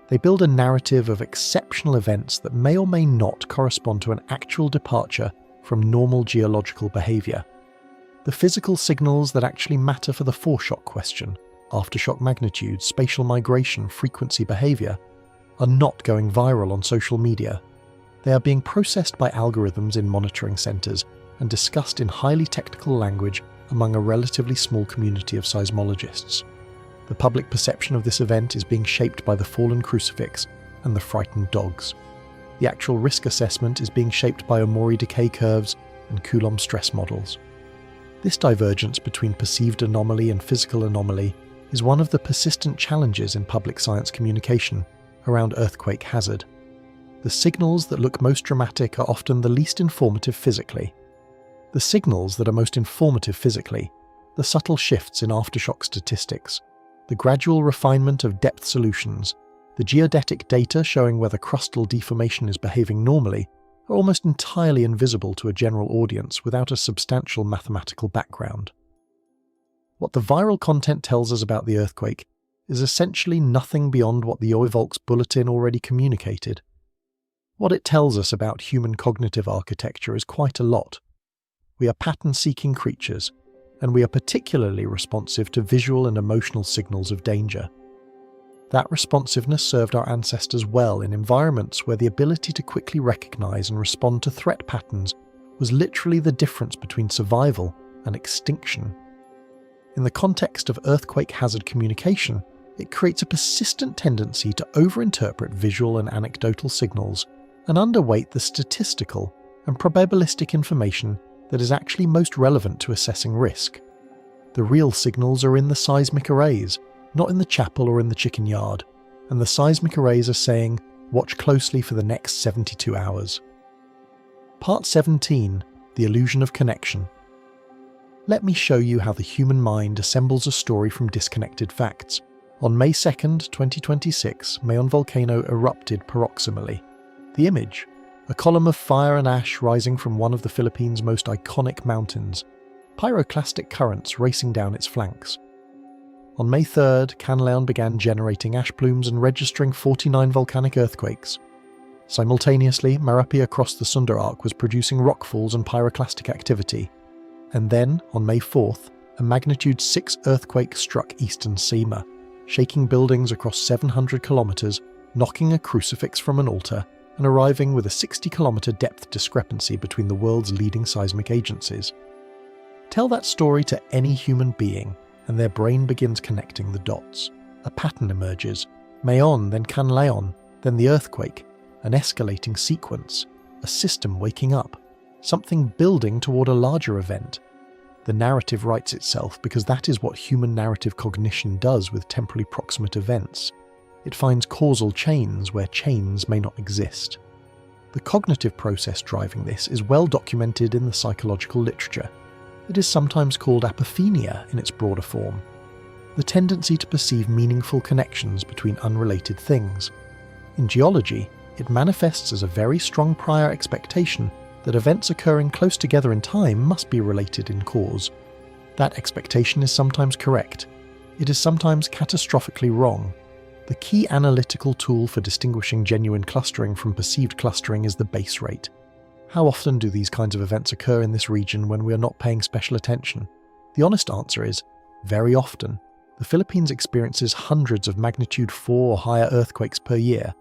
They build a narrative of exceptional events that may or may not correspond to an actual departure from normal geological behaviour. The physical signals that actually matter for the foreshock question, aftershock magnitude, spatial migration, frequency behaviour, are not going viral on social media. They are being processed by algorithms in monitoring centres and discussed in highly technical language among a relatively small community of seismologists. The public perception of this event is being shaped by the fallen crucifix and the frightened dogs. The actual risk assessment is being shaped by Omori decay curves and Coulomb stress models. This divergence between perceived anomaly and physical anomaly is one of the persistent challenges in public science communication around earthquake hazard. The signals that look most dramatic are often the least informative physically. The signals that are most informative physically, the subtle shifts in aftershock statistics, the gradual refinement of depth solutions, the geodetic data showing whether crustal deformation is behaving normally, are almost entirely invisible to a general audience without a substantial mathematical background. What the viral content tells us about the earthquake is essentially nothing beyond what the PHIVOLCS bulletin already communicated. What it tells us about human cognitive architecture is quite a lot. We are pattern-seeking creatures, and we are particularly responsive to visual and emotional signals of danger. That responsiveness served our ancestors well in environments where the ability to quickly recognize and respond to threat patterns was literally the difference between survival and extinction. In the context of earthquake hazard communication, it creates a persistent tendency to overinterpret visual and anecdotal signals and underweight the statistical and probabilistic information that is actually most relevant to assessing risk. The real signals are in the seismic arrays, not in the chapel or in the chicken yard, and the seismic arrays are saying, watch closely for the next 72 hours. Part 17, The Illusion of Connection. Let me show you how the human mind assembles a story from disconnected facts. On May 2nd, 2026, Mayon Volcano erupted paroxysmally. The image: a column of fire and ash rising from one of the Philippines' most iconic mountains, pyroclastic currents racing down its flanks. On May 3rd, Kanlaon began generating ash plumes and registering 49 volcanic earthquakes. Simultaneously, Marapi across the Sunda Arc was producing rockfalls and pyroclastic activity. And then, on May 4th, a magnitude 6 earthquake struck Eastern Samar, shaking buildings across 700 kilometers, knocking a crucifix from an altar, and arriving with a 60-kilometer depth discrepancy between the world's leading seismic agencies. Tell that story to any human being, and their brain begins connecting the dots. A pattern emerges: Mayon, then Kanlaon, then the earthquake, an escalating sequence, a system waking up, something building toward a larger event. The narrative writes itself because that is what human narrative cognition does with temporally proximate events. It finds causal chains where chains may not exist. The cognitive process driving this is well documented in the psychological literature. It is sometimes called apophenia in its broader form, the tendency to perceive meaningful connections between unrelated things. In geology, it manifests as a very strong prior expectation that events occurring close together in time must be related in cause. That expectation is sometimes correct. It is sometimes catastrophically wrong. The key analytical tool for distinguishing genuine clustering from perceived clustering is the base rate. How often do these kinds of events occur in this region when we are not paying special attention? The honest answer is, very often. The Philippines experiences hundreds of magnitude 4 or higher earthquakes per year.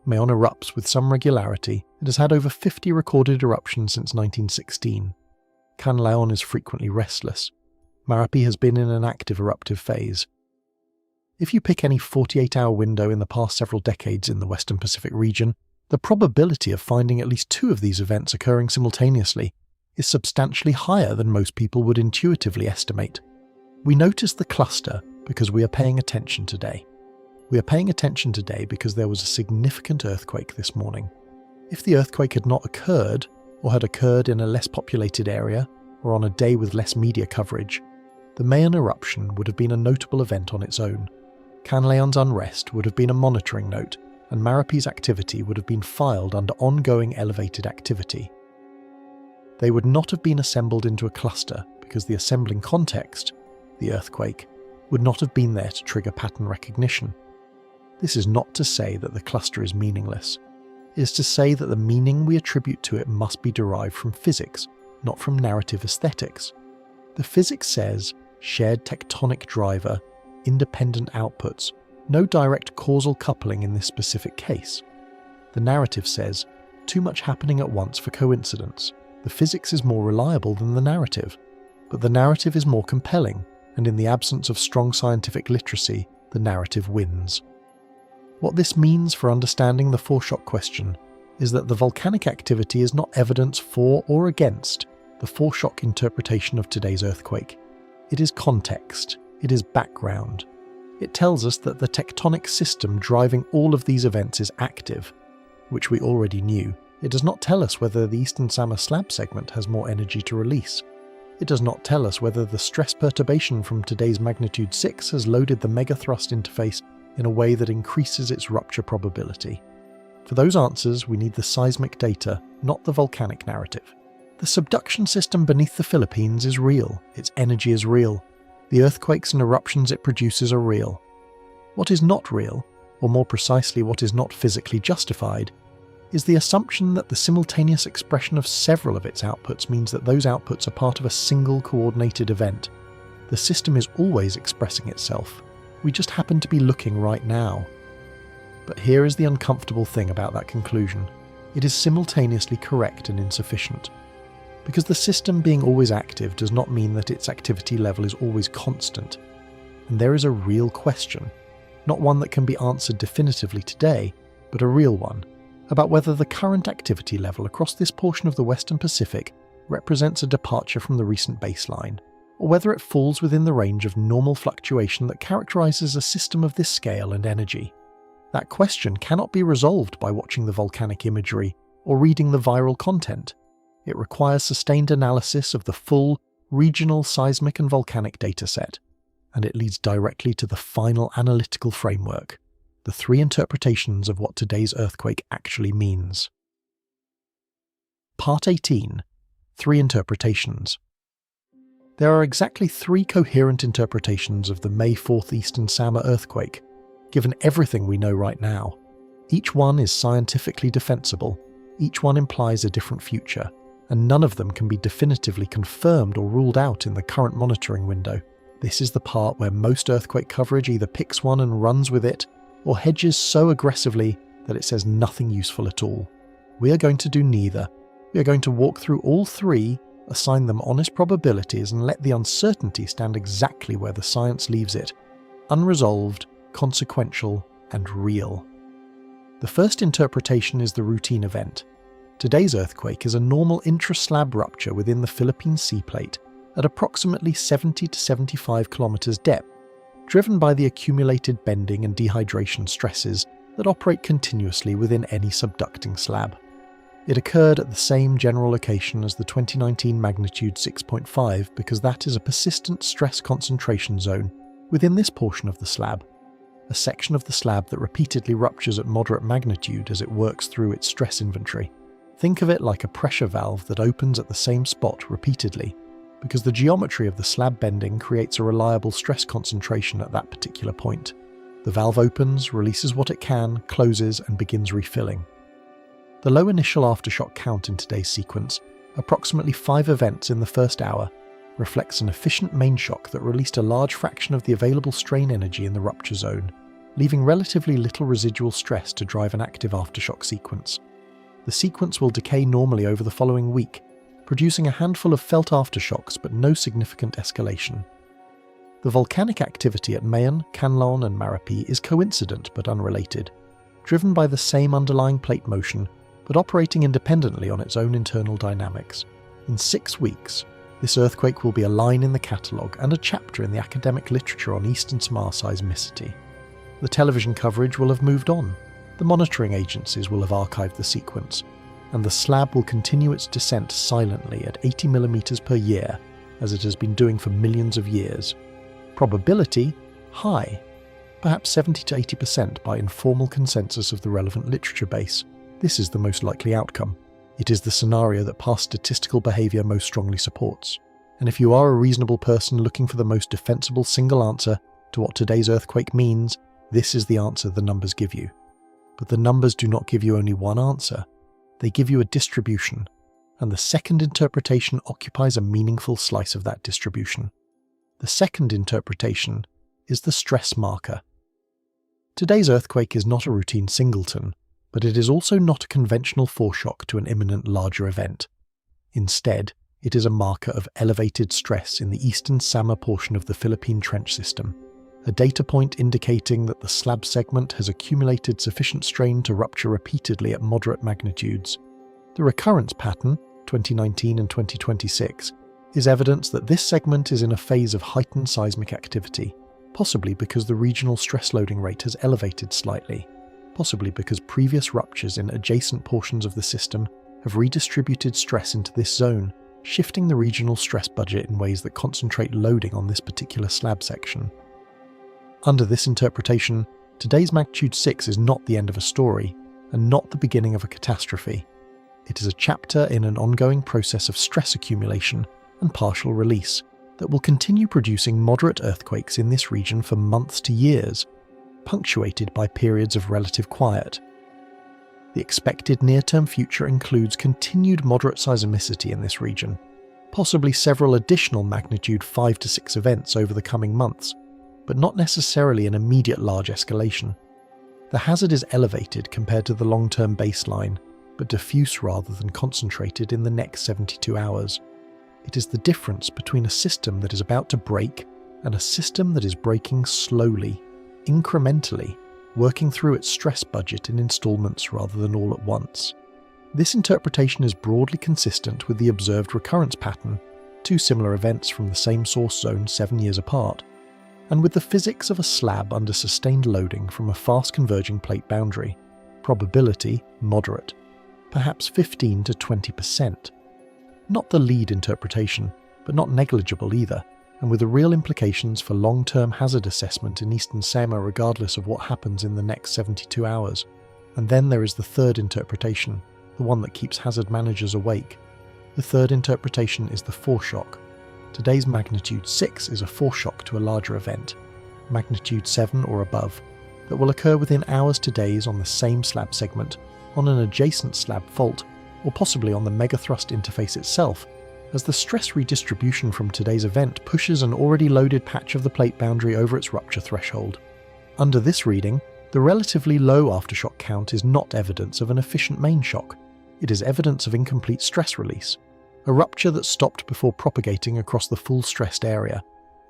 Mayon erupts with some regularity. It has had over 50 recorded eruptions since 1916. Kanlaon is frequently restless. Marapi has been in an active eruptive phase. If you pick any 48-hour window in the past several decades in the Western Pacific region, the probability of finding at least 2 of these events occurring simultaneously is substantially higher than most people would intuitively estimate. We notice the cluster because we are paying attention today. We are paying attention today because there was a significant earthquake this morning. If the earthquake had not occurred, or had occurred in a less populated area, or on a day with less media coverage, the Mayon eruption would have been a notable event on its own. Kanlaon's unrest would have been a monitoring note, and Marapi's activity would have been filed under ongoing elevated activity. They would not have been assembled into a cluster because the assembling context, the earthquake, would not have been there to trigger pattern recognition. This is not to say that the cluster is meaningless. It is to say that the meaning we attribute to it must be derived from physics, not from narrative aesthetics. The physics says shared tectonic driver, independent outputs, no direct causal coupling in this specific case. The narrative says too much happening at once for coincidence. The physics is more reliable than the narrative, but the narrative is more compelling, and in the absence of strong scientific literacy, the narrative wins. What this means for understanding the foreshock question is that the volcanic activity is not evidence for or against the foreshock interpretation of today's earthquake. It is context. It is background. It tells us that the tectonic system driving all of these events is active, which we already knew. It does not tell us whether the Eastern Samar slab segment has more energy to release. It does not tell us whether the stress perturbation from today's magnitude 6 has loaded the megathrust interface in a way that increases its rupture probability. For those answers, we need the seismic data, not the volcanic narrative. The subduction system beneath the Philippines is real. Its energy is real. The earthquakes and eruptions it produces are real. What is not real, or more precisely what is not physically justified, is the assumption that the simultaneous expression of several of its outputs means that those outputs are part of a single coordinated event. The system is always expressing itself. We just happen to be looking right now. But here is the uncomfortable thing about that conclusion. It is simultaneously correct and insufficient. Because the system being always active does not mean that its activity level is always constant. And there is a real question, not one that can be answered definitively today, but a real one, about whether the current activity level across this portion of the Western Pacific represents a departure from the recent baseline, or whether it falls within the range of normal fluctuation that characterizes a system of this scale and energy. That question cannot be resolved by watching the volcanic imagery or reading the viral content. It requires sustained analysis of the full, regional seismic and volcanic dataset, and it leads directly to the final analytical framework, the three interpretations of what today's earthquake actually means. Part 18. Three interpretations. There are exactly three coherent interpretations of the May 4th Eastern Samar earthquake, given everything we know right now. Each one is scientifically defensible, each one implies a different future, and none of them can be definitively confirmed or ruled out in the current monitoring window. This is the part where most earthquake coverage either picks one and runs with it, or hedges so aggressively that it says nothing useful at all. We are going to do neither. We are going to walk through all three, assign them honest probabilities, and let the uncertainty stand exactly where the science leaves it: unresolved, consequential, and real. The first interpretation is the routine event. Today's earthquake is a normal intra-slab rupture within the Philippine Sea Plate at approximately 70 to 75 kilometers depth, driven by the accumulated bending and dehydration stresses that operate continuously within any subducting slab. It occurred at the same general location as the 2019 magnitude 6.5 because that is a persistent stress concentration zone within this portion of the slab, a section of the slab that repeatedly ruptures at moderate magnitude as it works through its stress inventory. Think of it like a pressure valve that opens at the same spot repeatedly, because the geometry of the slab bending creates a reliable stress concentration at that particular point. The valve opens, releases what it can, closes, and begins refilling. The low initial aftershock count in today's sequence, approximately 5 events in the first hour, reflects an efficient main shock that released a large fraction of the available strain energy in the rupture zone, leaving relatively little residual stress to drive an active aftershock sequence. The sequence will decay normally over the following week, producing a handful of felt aftershocks but no significant escalation. The volcanic activity at Mayon, Kanlaon, and Marapi is coincident but unrelated, driven by the same underlying plate motion but operating independently on its own internal dynamics. In 6 weeks, this earthquake will be a line in the catalogue and a chapter in the academic literature on Eastern Samar seismicity. The television coverage will have moved on, the monitoring agencies will have archived the sequence, and the slab will continue its descent silently at 80 millimeters per year, as it has been doing for millions of years. Probability? High. Perhaps 70 to 80% by informal consensus of the relevant literature base. This is the most likely outcome. It is the scenario that past statistical behaviour most strongly supports. And if you are a reasonable person looking for the most defensible single answer to what today's earthquake means, this is the answer the numbers give you. But the numbers do not give you only one answer. They give you a distribution, and the second interpretation occupies a meaningful slice of that distribution. The second interpretation is the stress marker. Today's earthquake is not a routine singleton, but it is also not a conventional foreshock to an imminent larger event. Instead, it is a marker of elevated stress in the Eastern Samar portion of the Philippine Trench System, a data point indicating that the slab segment has accumulated sufficient strain to rupture repeatedly at moderate magnitudes. The recurrence pattern, 2019 and 2026, is evidence that this segment is in a phase of heightened seismic activity, possibly because the regional stress loading rate has elevated slightly, possibly because previous ruptures in adjacent portions of the system have redistributed stress into this zone, shifting the regional stress budget in ways that concentrate loading on this particular slab section. Under this interpretation, today's magnitude 6 is not the end of a story, and not the beginning of a catastrophe. It is a chapter in an ongoing process of stress accumulation and partial release that will continue producing moderate earthquakes in this region for months to years, punctuated by periods of relative quiet. The expected near-term future includes continued moderate seismicity in this region, possibly several additional magnitude 5 to 6 events over the coming months, but not necessarily an immediate large escalation. The hazard is elevated compared to the long-term baseline, but diffuse rather than concentrated in the next 72 hours. It is the difference between a system that is about to break and a system that is breaking slowly, incrementally, working through its stress budget in installments rather than all at once. This interpretation is broadly consistent with the observed recurrence pattern, 2 similar events from the same source zone 7 years apart, and with the physics of a slab under sustained loading from a fast converging plate boundary. Probability moderate, perhaps 15 to 20%. Not the lead interpretation, but not negligible either, and with the real implications for long-term hazard assessment in Eastern Samar regardless of what happens in the next 72 hours. And then there is the third interpretation, the one that keeps hazard managers awake. The third interpretation is the foreshock. Today's magnitude 6 is a foreshock to a larger event, magnitude 7 or above, that will occur within hours to days on the same slab segment, on an adjacent slab fault, or possibly on the megathrust interface itself, as the stress redistribution from today's event pushes an already loaded patch of the plate boundary over its rupture threshold. Under this reading, the relatively low aftershock count is not evidence of an efficient main shock. It is evidence of incomplete stress release, a rupture that stopped before propagating across the full stressed area,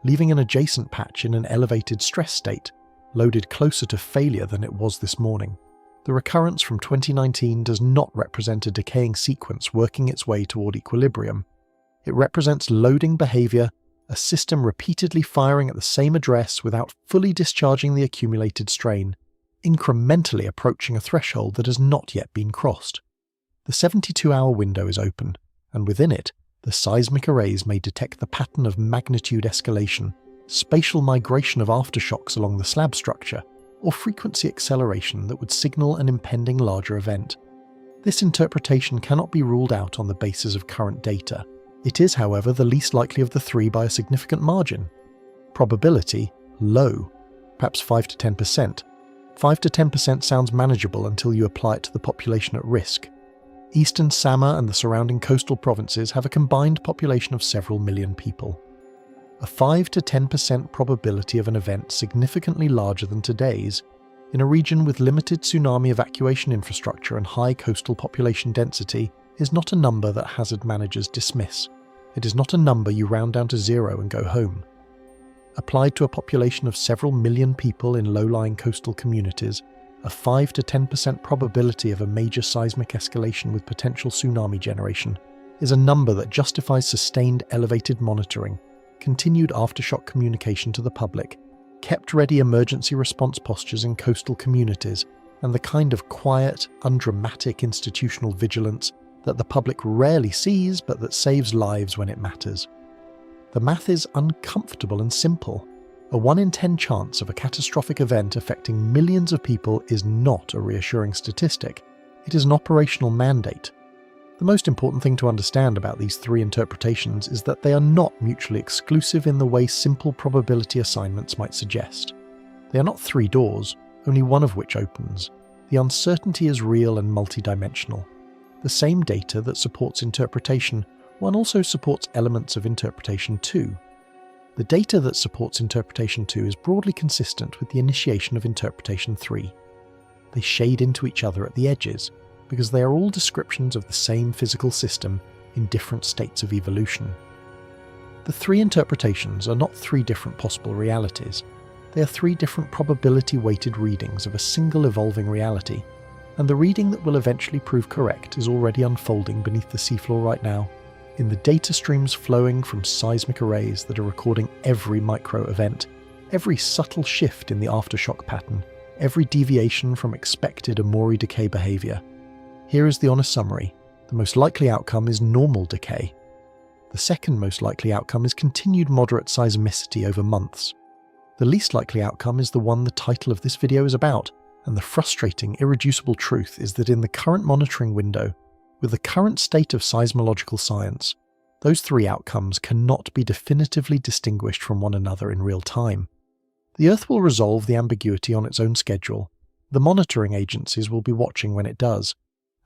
leaving an adjacent patch in an elevated stress state, loaded closer to failure than it was this morning. The recurrence from 2019 does not represent a decaying sequence working its way toward equilibrium. It represents loading behavior, a system repeatedly firing at the same address without fully discharging the accumulated strain, incrementally approaching a threshold that has not yet been crossed. The 72-hour window is open, and within it, the seismic arrays may detect the pattern of magnitude escalation, spatial migration of aftershocks along the slab structure, or frequency acceleration that would signal an impending larger event. This interpretation cannot be ruled out on the basis of current data. It is, however, the least likely of the three by a significant margin. Probability, low, perhaps 5 to 10%. 5 to 10% sounds manageable until you apply it to the population at risk. Eastern Samar and the surrounding coastal provinces have a combined population of several million people. A 5 to 10% probability of an event significantly larger than today's, in a region with limited tsunami evacuation infrastructure and high coastal population density, is not a number that hazard managers dismiss. It is not a number you round down to zero and go home. Applied to a population of several million people in low-lying coastal communities, a 5 to 10% probability of a major seismic escalation with potential tsunami generation is a number that justifies sustained elevated monitoring, continued aftershock communication to the public, kept ready emergency response postures in coastal communities, and the kind of quiet, undramatic institutional vigilance that the public rarely sees but that saves lives when it matters. The math is uncomfortable and simple. A 1 in 10 chance of a catastrophic event affecting millions of people is not a reassuring statistic. It is an operational mandate. The most important thing to understand about these three interpretations is that they are not mutually exclusive in the way simple probability assignments might suggest. They are not three doors, only one of which opens. The uncertainty is real and multidimensional. The same data that supports interpretation 1 also supports elements of interpretation 2. The data that supports interpretation 2 is broadly consistent with the initiation of interpretation 3. They shade into each other at the edges, because they are all descriptions of the same physical system in different states of evolution. The three interpretations are not three different possible realities. They are three different probability-weighted readings of a single evolving reality, and the reading that will eventually prove correct is already unfolding beneath the seafloor right now, in the data streams flowing from seismic arrays that are recording every micro-event, every subtle shift in the aftershock pattern, every deviation from expected Amori decay behavior. Here is the honest summary. The most likely outcome is normal decay. The second most likely outcome is continued moderate seismicity over months. The least likely outcome is the one the title of this video is about, and the frustrating, irreducible truth is that in the current monitoring window, with the current state of seismological science, those three outcomes cannot be definitively distinguished from one another in real time. The Earth will resolve the ambiguity on its own schedule. The monitoring agencies will be watching when it does,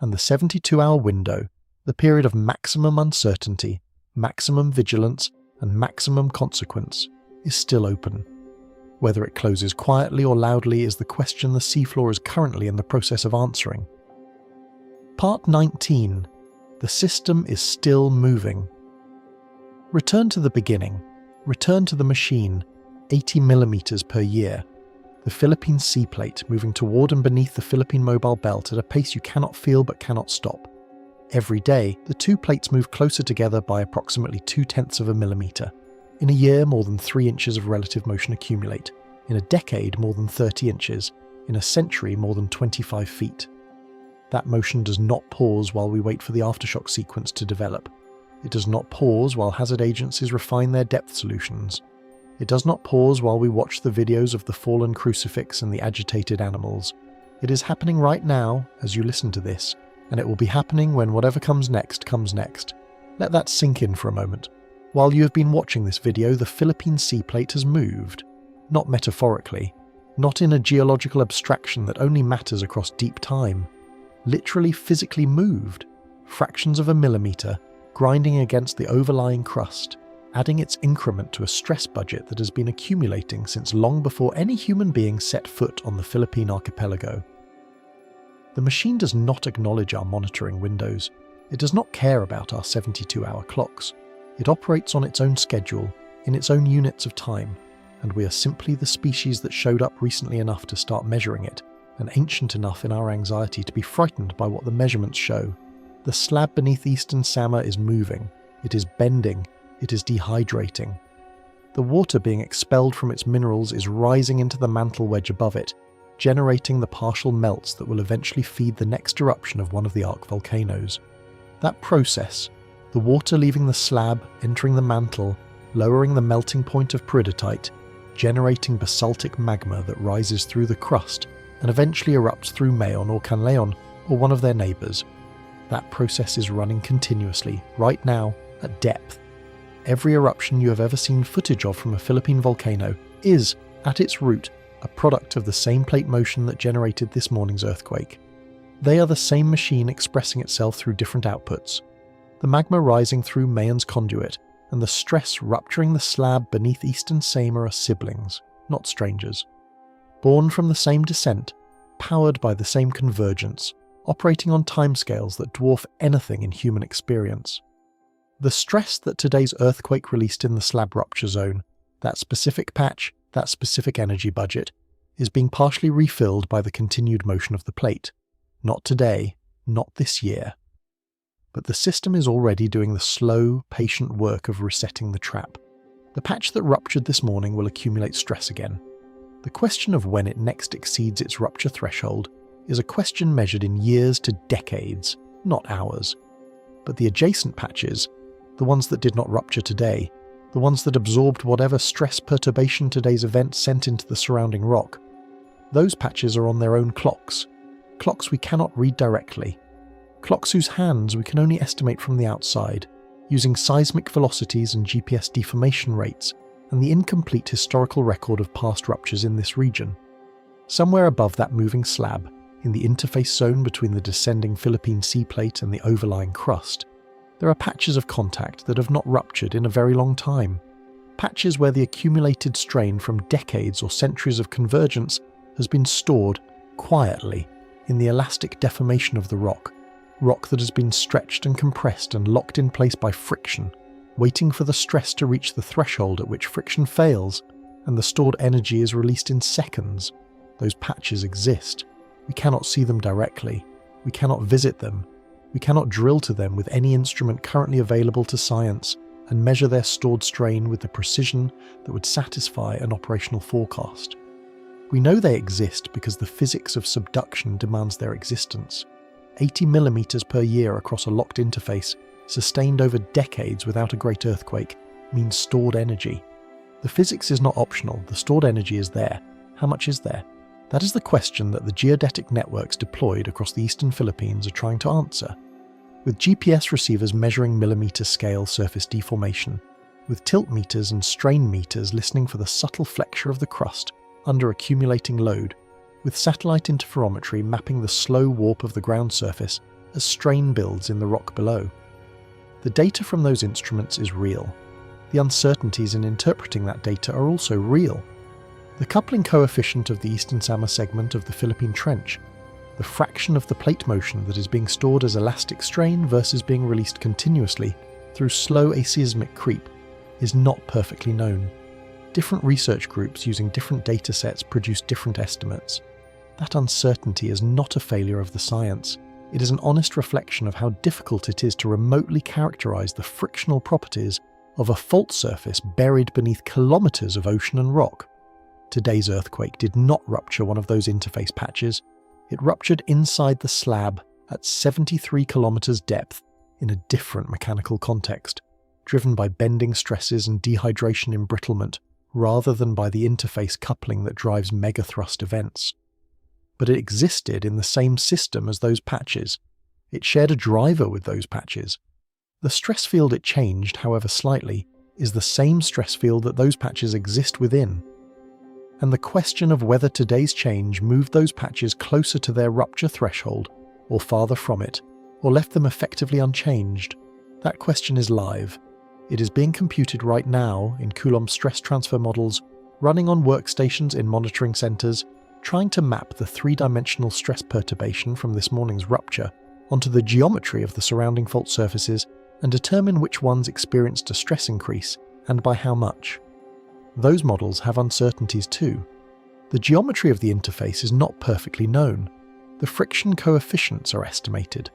and the 72-hour window, the period of maximum uncertainty, maximum vigilance, and maximum consequence, is still open. Whether it closes quietly or loudly is the question the seafloor is currently in the process of answering. Part 19. The system is still moving. Return to the beginning. Return to the machine, 80 millimeters per year. The Philippine sea plate moving toward and beneath the Philippine mobile belt at a pace you cannot feel but cannot stop. Every day, the two plates move closer together by approximately 0.2 of a millimeter. In a year, more than 3 inches of relative motion accumulate. In a decade, more than 30 inches. In a century, more than 25 feet. That motion does not pause while we wait for the aftershock sequence to develop. It does not pause while hazard agencies refine their depth solutions. It does not pause while we watch the videos of the fallen crucifix and the agitated animals. It is happening right now as you listen to this, and it will be happening when whatever comes next comes next. Let that sink in for a moment. While you have been watching this video, the Philippine sea plate has moved. Not metaphorically, not in a geological abstraction that only matters across deep time. Literally physically moved, fractions of a millimeter, grinding against the overlying crust, adding its increment to a stress budget that has been accumulating since long before any human being set foot on the Philippine archipelago. The machine does not acknowledge our monitoring windows. It does not care about our 72-hour clocks. It operates on its own schedule, in its own units of time, and we are simply the species that showed up recently enough to start measuring it, and ancient enough in our anxiety to be frightened by what the measurements show. The slab beneath Eastern Samar is moving, it is bending, it is dehydrating. The water being expelled from its minerals is rising into the mantle wedge above it, generating the partial melts that will eventually feed the next eruption of one of the arc volcanoes. That process, the water leaving the slab, entering the mantle, lowering the melting point of peridotite, generating basaltic magma that rises through the crust and eventually erupts through Mayon or Kanlaon or one of their neighbours. That process is running continuously, right now, at depth. Every eruption you have ever seen footage of from a Philippine volcano is, at its root, a product of the same plate motion that generated this morning's earthquake. They are the same machine expressing itself through different outputs. The magma rising through Mayon's conduit and the stress rupturing the slab beneath Eastern Samar are siblings, not strangers. Born from the same descent, powered by the same convergence, operating on timescales that dwarf anything in human experience. The stress that today's earthquake released in the slab rupture zone, that specific patch, that specific energy budget, is being partially refilled by the continued motion of the plate. Not today, not this year. But the system is already doing the slow, patient work of resetting the trap. The patch that ruptured this morning will accumulate stress again. The question of when it next exceeds its rupture threshold is a question measured in years to decades, not hours. But the adjacent patches, the ones that did not rupture today, the ones that absorbed whatever stress perturbation today's event sent into the surrounding rock, those patches are on their own clocks we cannot read directly, clocks whose hands we can only estimate from the outside, using seismic velocities and GPS deformation rates and the incomplete historical record of past ruptures in this region. Somewhere above that moving slab, in the interface zone between the descending Philippine sea plate and the overlying crust, there are patches of contact that have not ruptured in a very long time, patches where the accumulated strain from decades or centuries of convergence has been stored quietly in the elastic deformation of the rock that has been stretched and compressed and locked in place by friction, waiting for the stress to reach the threshold at which friction fails and the stored energy is released in seconds. Those patches exist. We cannot see them directly. We cannot visit them. We cannot drill to them with any instrument currently available to science and measure their stored strain with the precision that would satisfy an operational forecast. We know they exist because the physics of subduction demands their existence. 80 millimeters per year across a locked interface, sustained over decades without a great earthquake, means stored energy. The physics is not optional, the stored energy is there. How much is there? That is the question that the geodetic networks deployed across the eastern Philippines are trying to answer. With GPS receivers measuring millimeter scale surface deformation, with tilt meters and strain meters listening for the subtle flexure of the crust under accumulating load, with satellite interferometry mapping the slow warp of the ground surface as strain builds in the rock below. The data from those instruments is real. The uncertainties in interpreting that data are also real. The coupling coefficient of the Eastern Samar segment of the Philippine Trench, the fraction of the plate motion that is being stored as elastic strain versus being released continuously through slow aseismic creep, is not perfectly known. Different research groups using different data sets produce different estimates. That uncertainty is not a failure of the science. It is an honest reflection of how difficult it is to remotely characterize the frictional properties of a fault surface buried beneath kilometers of ocean and rock. Today's earthquake did not rupture one of those interface patches. It ruptured inside the slab at 73 kilometers depth in a different mechanical context, driven by bending stresses and dehydration embrittlement, rather than by the interface coupling that drives megathrust events. But it existed in the same system as those patches. It shared a driver with those patches. The stress field it changed, however slightly, is the same stress field that those patches exist within. And the question of whether today's change moved those patches closer to their rupture threshold, or farther from it, or left them effectively unchanged, that question is live. It is being computed right now in Coulomb stress transfer models, running on workstations in monitoring centres, trying to map the three-dimensional stress perturbation from this morning's rupture onto the geometry of the surrounding fault surfaces and determine which ones experienced a stress increase and by how much. Those models have uncertainties too. The geometry of the interface is not perfectly known. The friction coefficients are estimated.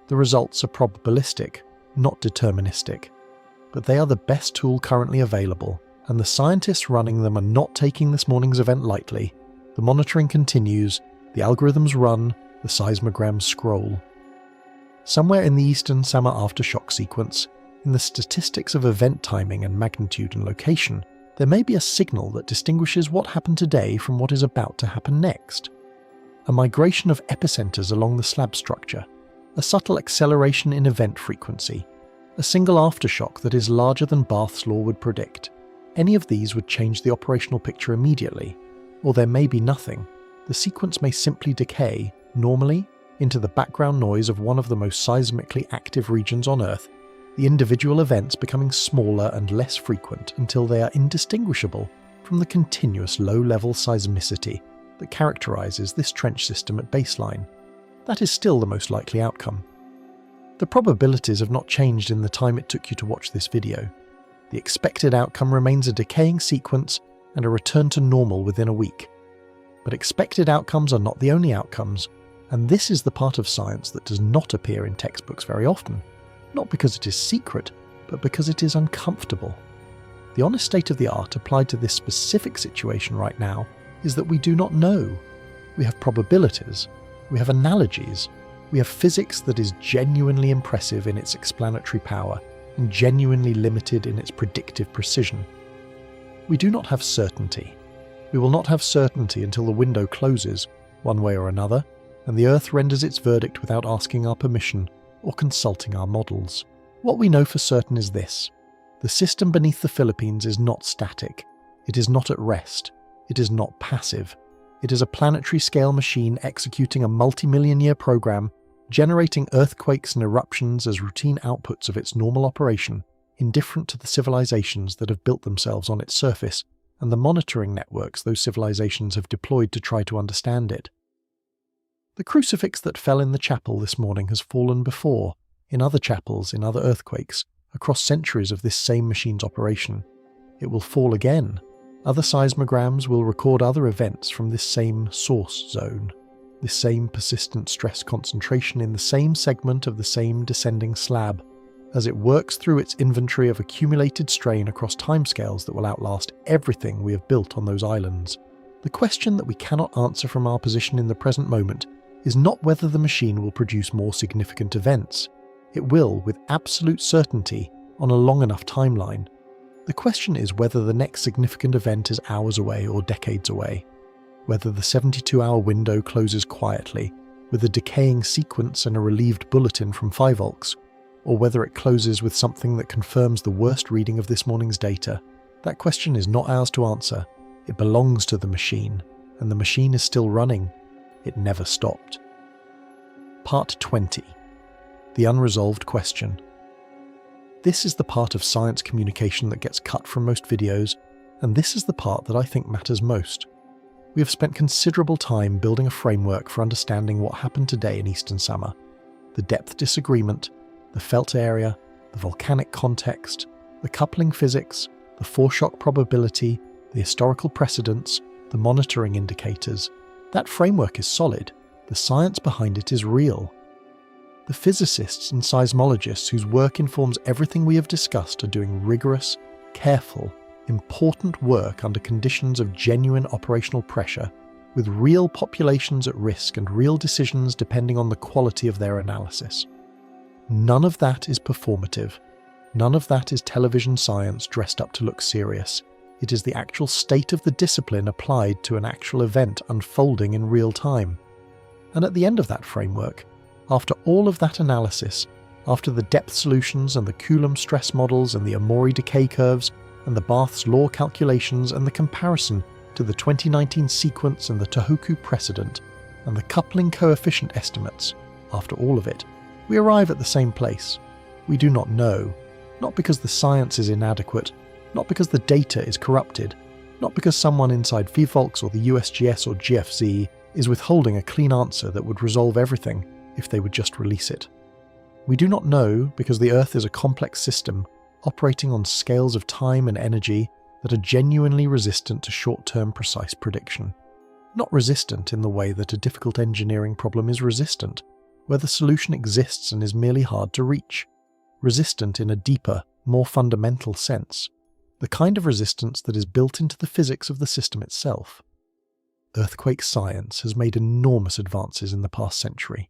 The results are probabilistic, not deterministic. But they are the best tool currently available, and the scientists running them are not taking this morning's event lightly. The monitoring continues, the algorithms run, the seismograms scroll. Somewhere in the Eastern Samar aftershock sequence, in the statistics of event timing and magnitude and location, there may be a signal that distinguishes what happened today from what is about to happen next. A migration of epicenters along the slab structure, a subtle acceleration in event frequency, a single aftershock that is larger than Bath's law would predict. Any of these would change the operational picture immediately. Or there may be nothing. The sequence may simply decay, normally, into the background noise of one of the most seismically active regions on Earth, the individual events becoming smaller and less frequent until they are indistinguishable from the continuous low-level seismicity that characterizes this trench system at baseline. That is still the most likely outcome. The probabilities have not changed in the time it took you to watch this video. The expected outcome remains a decaying sequence and a return to normal within a week. But expected outcomes are not the only outcomes, and this is the part of science that does not appear in textbooks very often, not because it is secret, but because it is uncomfortable. The honest state of the art applied to this specific situation right now is that we do not know. We have probabilities, we have analogies, we have physics that is genuinely impressive in its explanatory power and genuinely limited in its predictive precision. We do not have certainty. We will not have certainty until the window closes, one way or another, and the Earth renders its verdict without asking our permission or consulting our models. What we know for certain is this: the system beneath the Philippines is not static. It is not at rest. It is not passive. It is a planetary-scale machine executing a multi-million-year program, generating earthquakes and eruptions as routine outputs of its normal operation, indifferent to the civilizations that have built themselves on its surface and the monitoring networks those civilizations have deployed to try to understand it. The crucifix that fell in the chapel this morning has fallen before, in other chapels, in other earthquakes, across centuries of this same machine's operation. It will fall again. Other seismograms will record other events from this same source zone, this same persistent stress concentration in the same segment of the same descending slab, as it works through its inventory of accumulated strain across timescales that will outlast everything we have built on those islands. The question that we cannot answer from our position in the present moment is not whether the machine will produce more significant events. It will, with absolute certainty, on a long enough timeline. The question is whether the next significant event is hours away or decades away, whether the 72-hour window closes quietly, with a decaying sequence and a relieved bulletin from PHIVOLCS, or whether it closes with something that confirms the worst reading of this morning's data. That question is not ours to answer. It belongs to the machine, and the machine is still running. It never stopped. Part 20. The unresolved question. This is the part of science communication that gets cut from most videos, and this is the part that I think matters most. We have spent considerable time building a framework for understanding what happened today in Eastern Samar. The depth disagreement, the felt area, the volcanic context, the coupling physics, the foreshock probability, the historical precedents, the monitoring indicators. That framework is solid. The science behind it is real. The physicists and seismologists whose work informs everything we have discussed are doing rigorous, careful, important work under conditions of genuine operational pressure, with real populations at risk and real decisions depending on the quality of their analysis. None of that is performative. None of that is television science dressed up to look serious. It is the actual state of the discipline applied to an actual event unfolding in real time. And at the end of that framework, after all of that analysis, after the depth solutions and the Coulomb stress models and the Amori decay curves and the Barth's law calculations and the comparison to the 2019 sequence and the Tohoku precedent and the coupling coefficient estimates, after all of it, we arrive at the same place. We do not know, not because the science is inadequate, not because the data is corrupted, not because someone inside PHIVOLCS or the USGS or GFZ is withholding a clean answer that would resolve everything if they would just release it. We do not know because the Earth is a complex system operating on scales of time and energy that are genuinely resistant to short-term precise prediction. Not resistant in the way that a difficult engineering problem is resistant, where the solution exists and is merely hard to reach. Resistant in a deeper, more fundamental sense, the kind of resistance that is built into the physics of the system itself. Earthquake science has made enormous advances in the past century.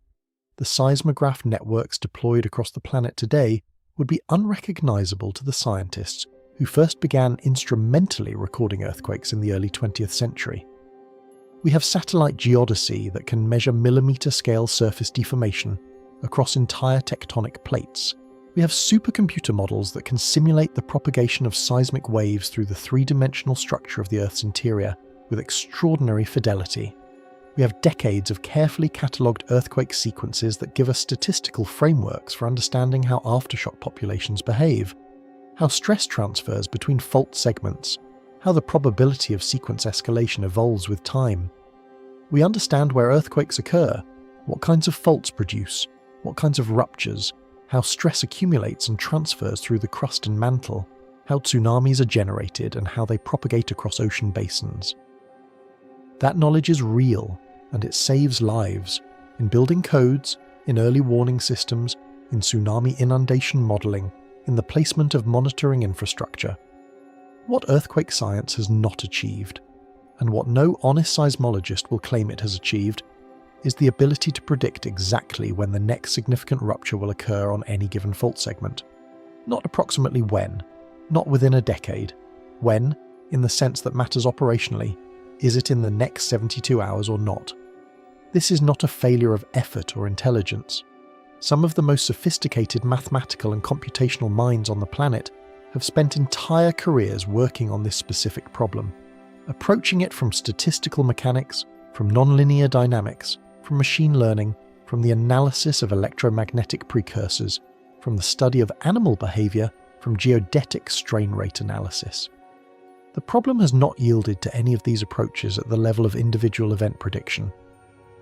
The seismograph networks deployed across the planet today would be unrecognizable to the scientists who first began instrumentally recording earthquakes in the early 20th century. We have satellite geodesy that can measure millimeter-scale surface deformation across entire tectonic plates. We have supercomputer models that can simulate the propagation of seismic waves through the three-dimensional structure of the Earth's interior with extraordinary fidelity. We have decades of carefully catalogued earthquake sequences that give us statistical frameworks for understanding how aftershock populations behave, how stress transfers between fault segments, how the probability of sequence escalation evolves with time. We understand where earthquakes occur, what kinds of faults produce, what kinds of ruptures, how stress accumulates and transfers through the crust and mantle, how tsunamis are generated and how they propagate across ocean basins. That knowledge is real, and it saves lives in building codes, in early warning systems, in tsunami inundation modelling, in the placement of monitoring infrastructure. What earthquake science has not achieved, and what no honest seismologist will claim it has achieved, is the ability to predict exactly when the next significant rupture will occur on any given fault segment. Not approximately when, not within a decade. When, in the sense that matters operationally, is it in the next 72 hours or not? This is not a failure of effort or intelligence. Some of the most sophisticated mathematical and computational minds on the planet have spent entire careers working on this specific problem, approaching it from statistical mechanics, from nonlinear dynamics, from machine learning, from the analysis of electromagnetic precursors, from the study of animal behavior, from geodetic strain rate analysis. The problem has not yielded to any of these approaches at the level of individual event prediction.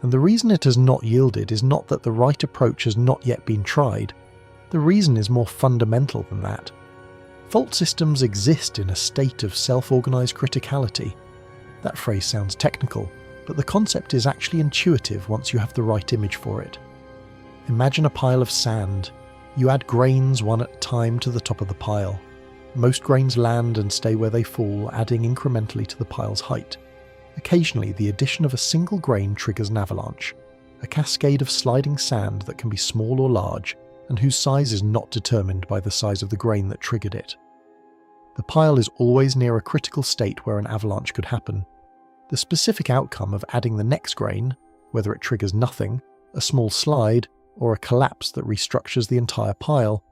And the reason it has not yielded is not that the right approach has not yet been tried. The reason is more fundamental than that. Fault systems exist in a state of self-organized criticality. That phrase sounds technical, but the concept is actually intuitive once you have the right image for it. Imagine a pile of sand. You add grains one at a time to the top of the pile. Most grains land and stay where they fall, adding incrementally to the pile's height. Occasionally, the addition of a single grain triggers an avalanche, a cascade of sliding sand that can be small or large, and whose size is not determined by the size of the grain that triggered it. The pile is always near a critical state where an avalanche could happen. The specific outcome of adding the next grain, whether it triggers nothing, a small slide, or a collapse that restructures the entire pile,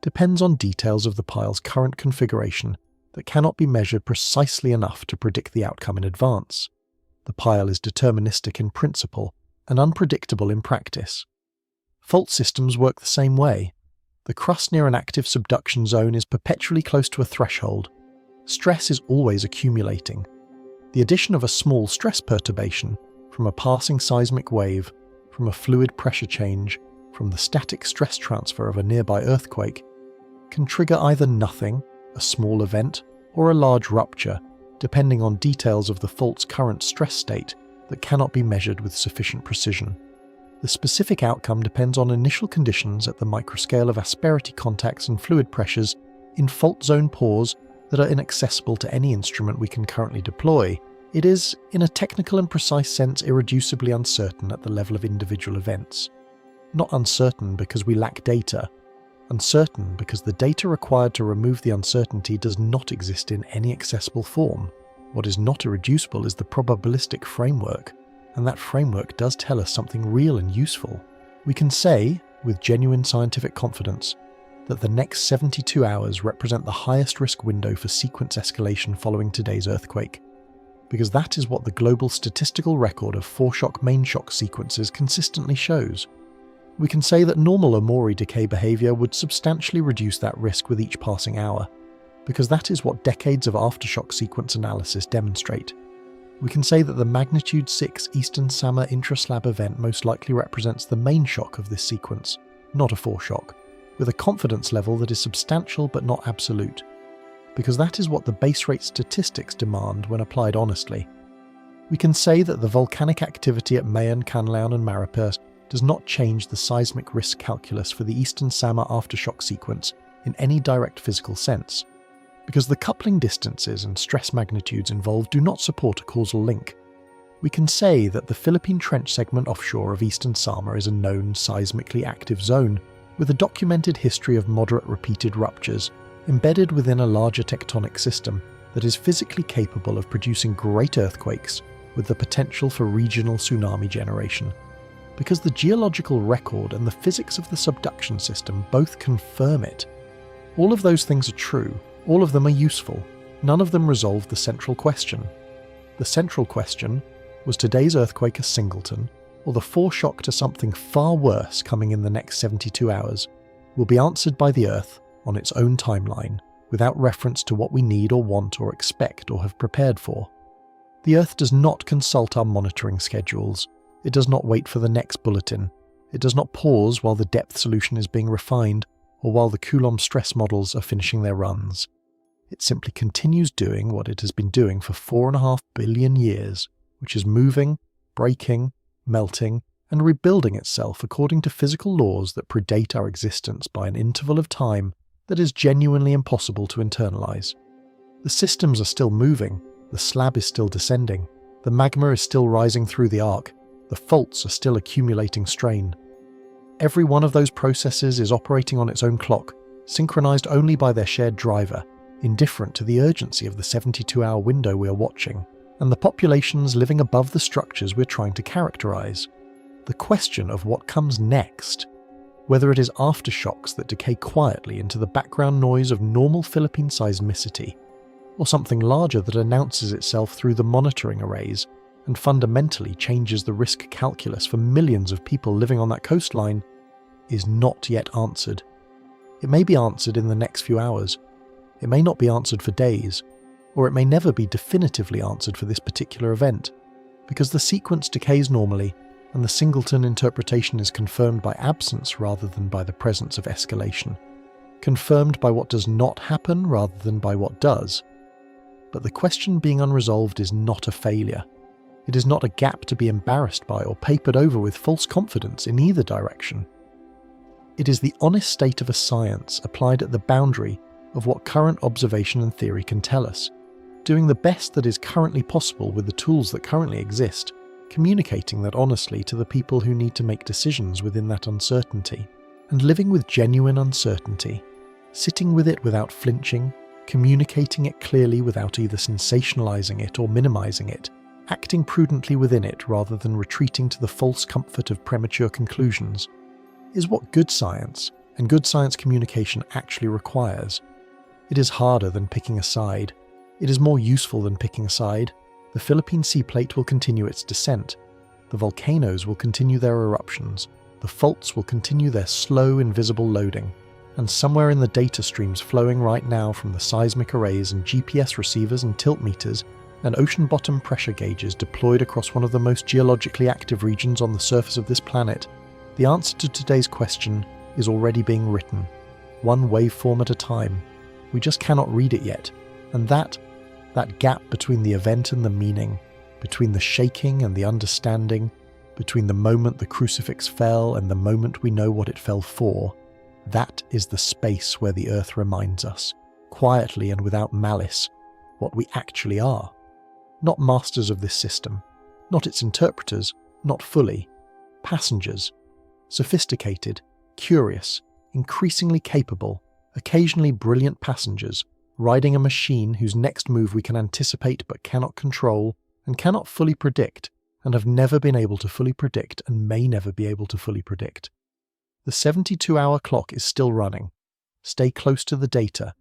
depends on details of the pile's current configuration that cannot be measured precisely enough to predict the outcome in advance. The pile is deterministic in principle and unpredictable in practice. Fault systems work the same way. The crust near an active subduction zone is perpetually close to a threshold. Stress is always accumulating. The addition of a small stress perturbation, from a passing seismic wave, from a fluid pressure change, from the static stress transfer of a nearby earthquake, can trigger either nothing, a small event, or a large rupture, depending on details of the fault's current stress state that cannot be measured with sufficient precision. The specific outcome depends on initial conditions at the microscale of asperity contacts and fluid pressures in fault zone pores that are inaccessible to any instrument we can currently deploy. It is, in a technical and precise sense, irreducibly uncertain at the level of individual events. Not uncertain because we lack data. Uncertain because the data required to remove the uncertainty does not exist in any accessible form. What is not irreducible is the probabilistic framework, and that framework does tell us something real and useful. We can say, with genuine scientific confidence, that the next 72 hours represent the highest risk window for sequence escalation following today's earthquake, because that is what the global statistical record of foreshock main shock sequences consistently shows. We can say that normal Omori decay behavior would substantially reduce that risk with each passing hour, because that is what decades of aftershock sequence analysis demonstrate. We can say that the magnitude 6 Eastern Samar intraslab event most likely represents the main shock of this sequence, not a foreshock, with a confidence level that is substantial but not absolute, because that is what the base rate statistics demand when applied honestly. We can say that the volcanic activity at Mayon, Kanlaon and Marapi does not change the seismic risk calculus for the Eastern Samar aftershock sequence in any direct physical sense, because the coupling distances and stress magnitudes involved do not support a causal link. We can say that the Philippine Trench segment offshore of Eastern Samar is a known seismically active zone, with a documented history of moderate repeated ruptures, embedded within a larger tectonic system that is physically capable of producing great earthquakes with the potential for regional tsunami generation. Because the geological record and the physics of the subduction system both confirm it. All of those things are true, all of them are useful, none of them resolve the central question. The central question, was today's earthquake a singleton, or the foreshock to something far worse coming in the next 72 hours, will be answered by the Earth on its own timeline, without reference to what we need or want or expect or have prepared for. The Earth does not consult our monitoring schedules. It does not wait for the next bulletin. It does not pause while the depth solution is being refined or while the Coulomb stress models are finishing their runs. It simply continues doing what it has been doing for 4.5 billion years, which is moving, breaking, melting, and rebuilding itself according to physical laws that predate our existence by an interval of time that is genuinely impossible to internalize. The systems are still moving, the slab is still descending, the magma is still rising through the arc, the faults are still accumulating strain. Every one of those processes is operating on its own clock, synchronized only by their shared driver, indifferent to the urgency of the 72-hour window we are watching, and the populations living above the structures we're trying to characterize. The question of what comes next, whether it is aftershocks that decay quietly into the background noise of normal Philippine seismicity, or something larger that announces itself through the monitoring arrays and fundamentally changes the risk calculus for millions of people living on that coastline, is not yet answered. It may be answered in the next few hours. It may not be answered for days, or it may never be definitively answered for this particular event, because the sequence decays normally and the singleton interpretation is confirmed by absence rather than by the presence of escalation, confirmed by what does not happen rather than by what does. But the question being unresolved is not a failure. It is not a gap to be embarrassed by or papered over with false confidence in either direction. It is the honest state of a science applied at the boundary of what current observation and theory can tell us, doing the best that is currently possible with the tools that currently exist, communicating that honestly to the people who need to make decisions within that uncertainty, and living with genuine uncertainty, sitting with it without flinching, communicating it clearly without either sensationalizing it or minimizing it, acting prudently within it rather than retreating to the false comfort of premature conclusions, is what good science and good science communication actually requires. It is harder than picking a side. It is more useful than picking a side. The Philippine sea plate will continue its descent. The volcanoes will continue their eruptions. The faults will continue their slow, invisible loading. And somewhere in the data streams flowing right now from the seismic arrays and GPS receivers and tilt meters and ocean bottom pressure gauges deployed across one of the most geologically active regions on the surface of this planet, the answer to today's question is already being written, one waveform at a time. We just cannot read it yet, and that gap between the event and the meaning, between the shaking and the understanding, between the moment the crucifix fell and the moment we know what it fell for, that is the space where the Earth reminds us, quietly and without malice, what we actually are. Not masters of this system, not its interpreters, not fully, passengers, Sophisticated, curious, increasingly capable, occasionally brilliant passengers riding a machine whose next move we can anticipate but cannot control and cannot fully predict, and have never been able to fully predict and may never be able to fully predict. The 72-hour clock is still running. Stay close to the data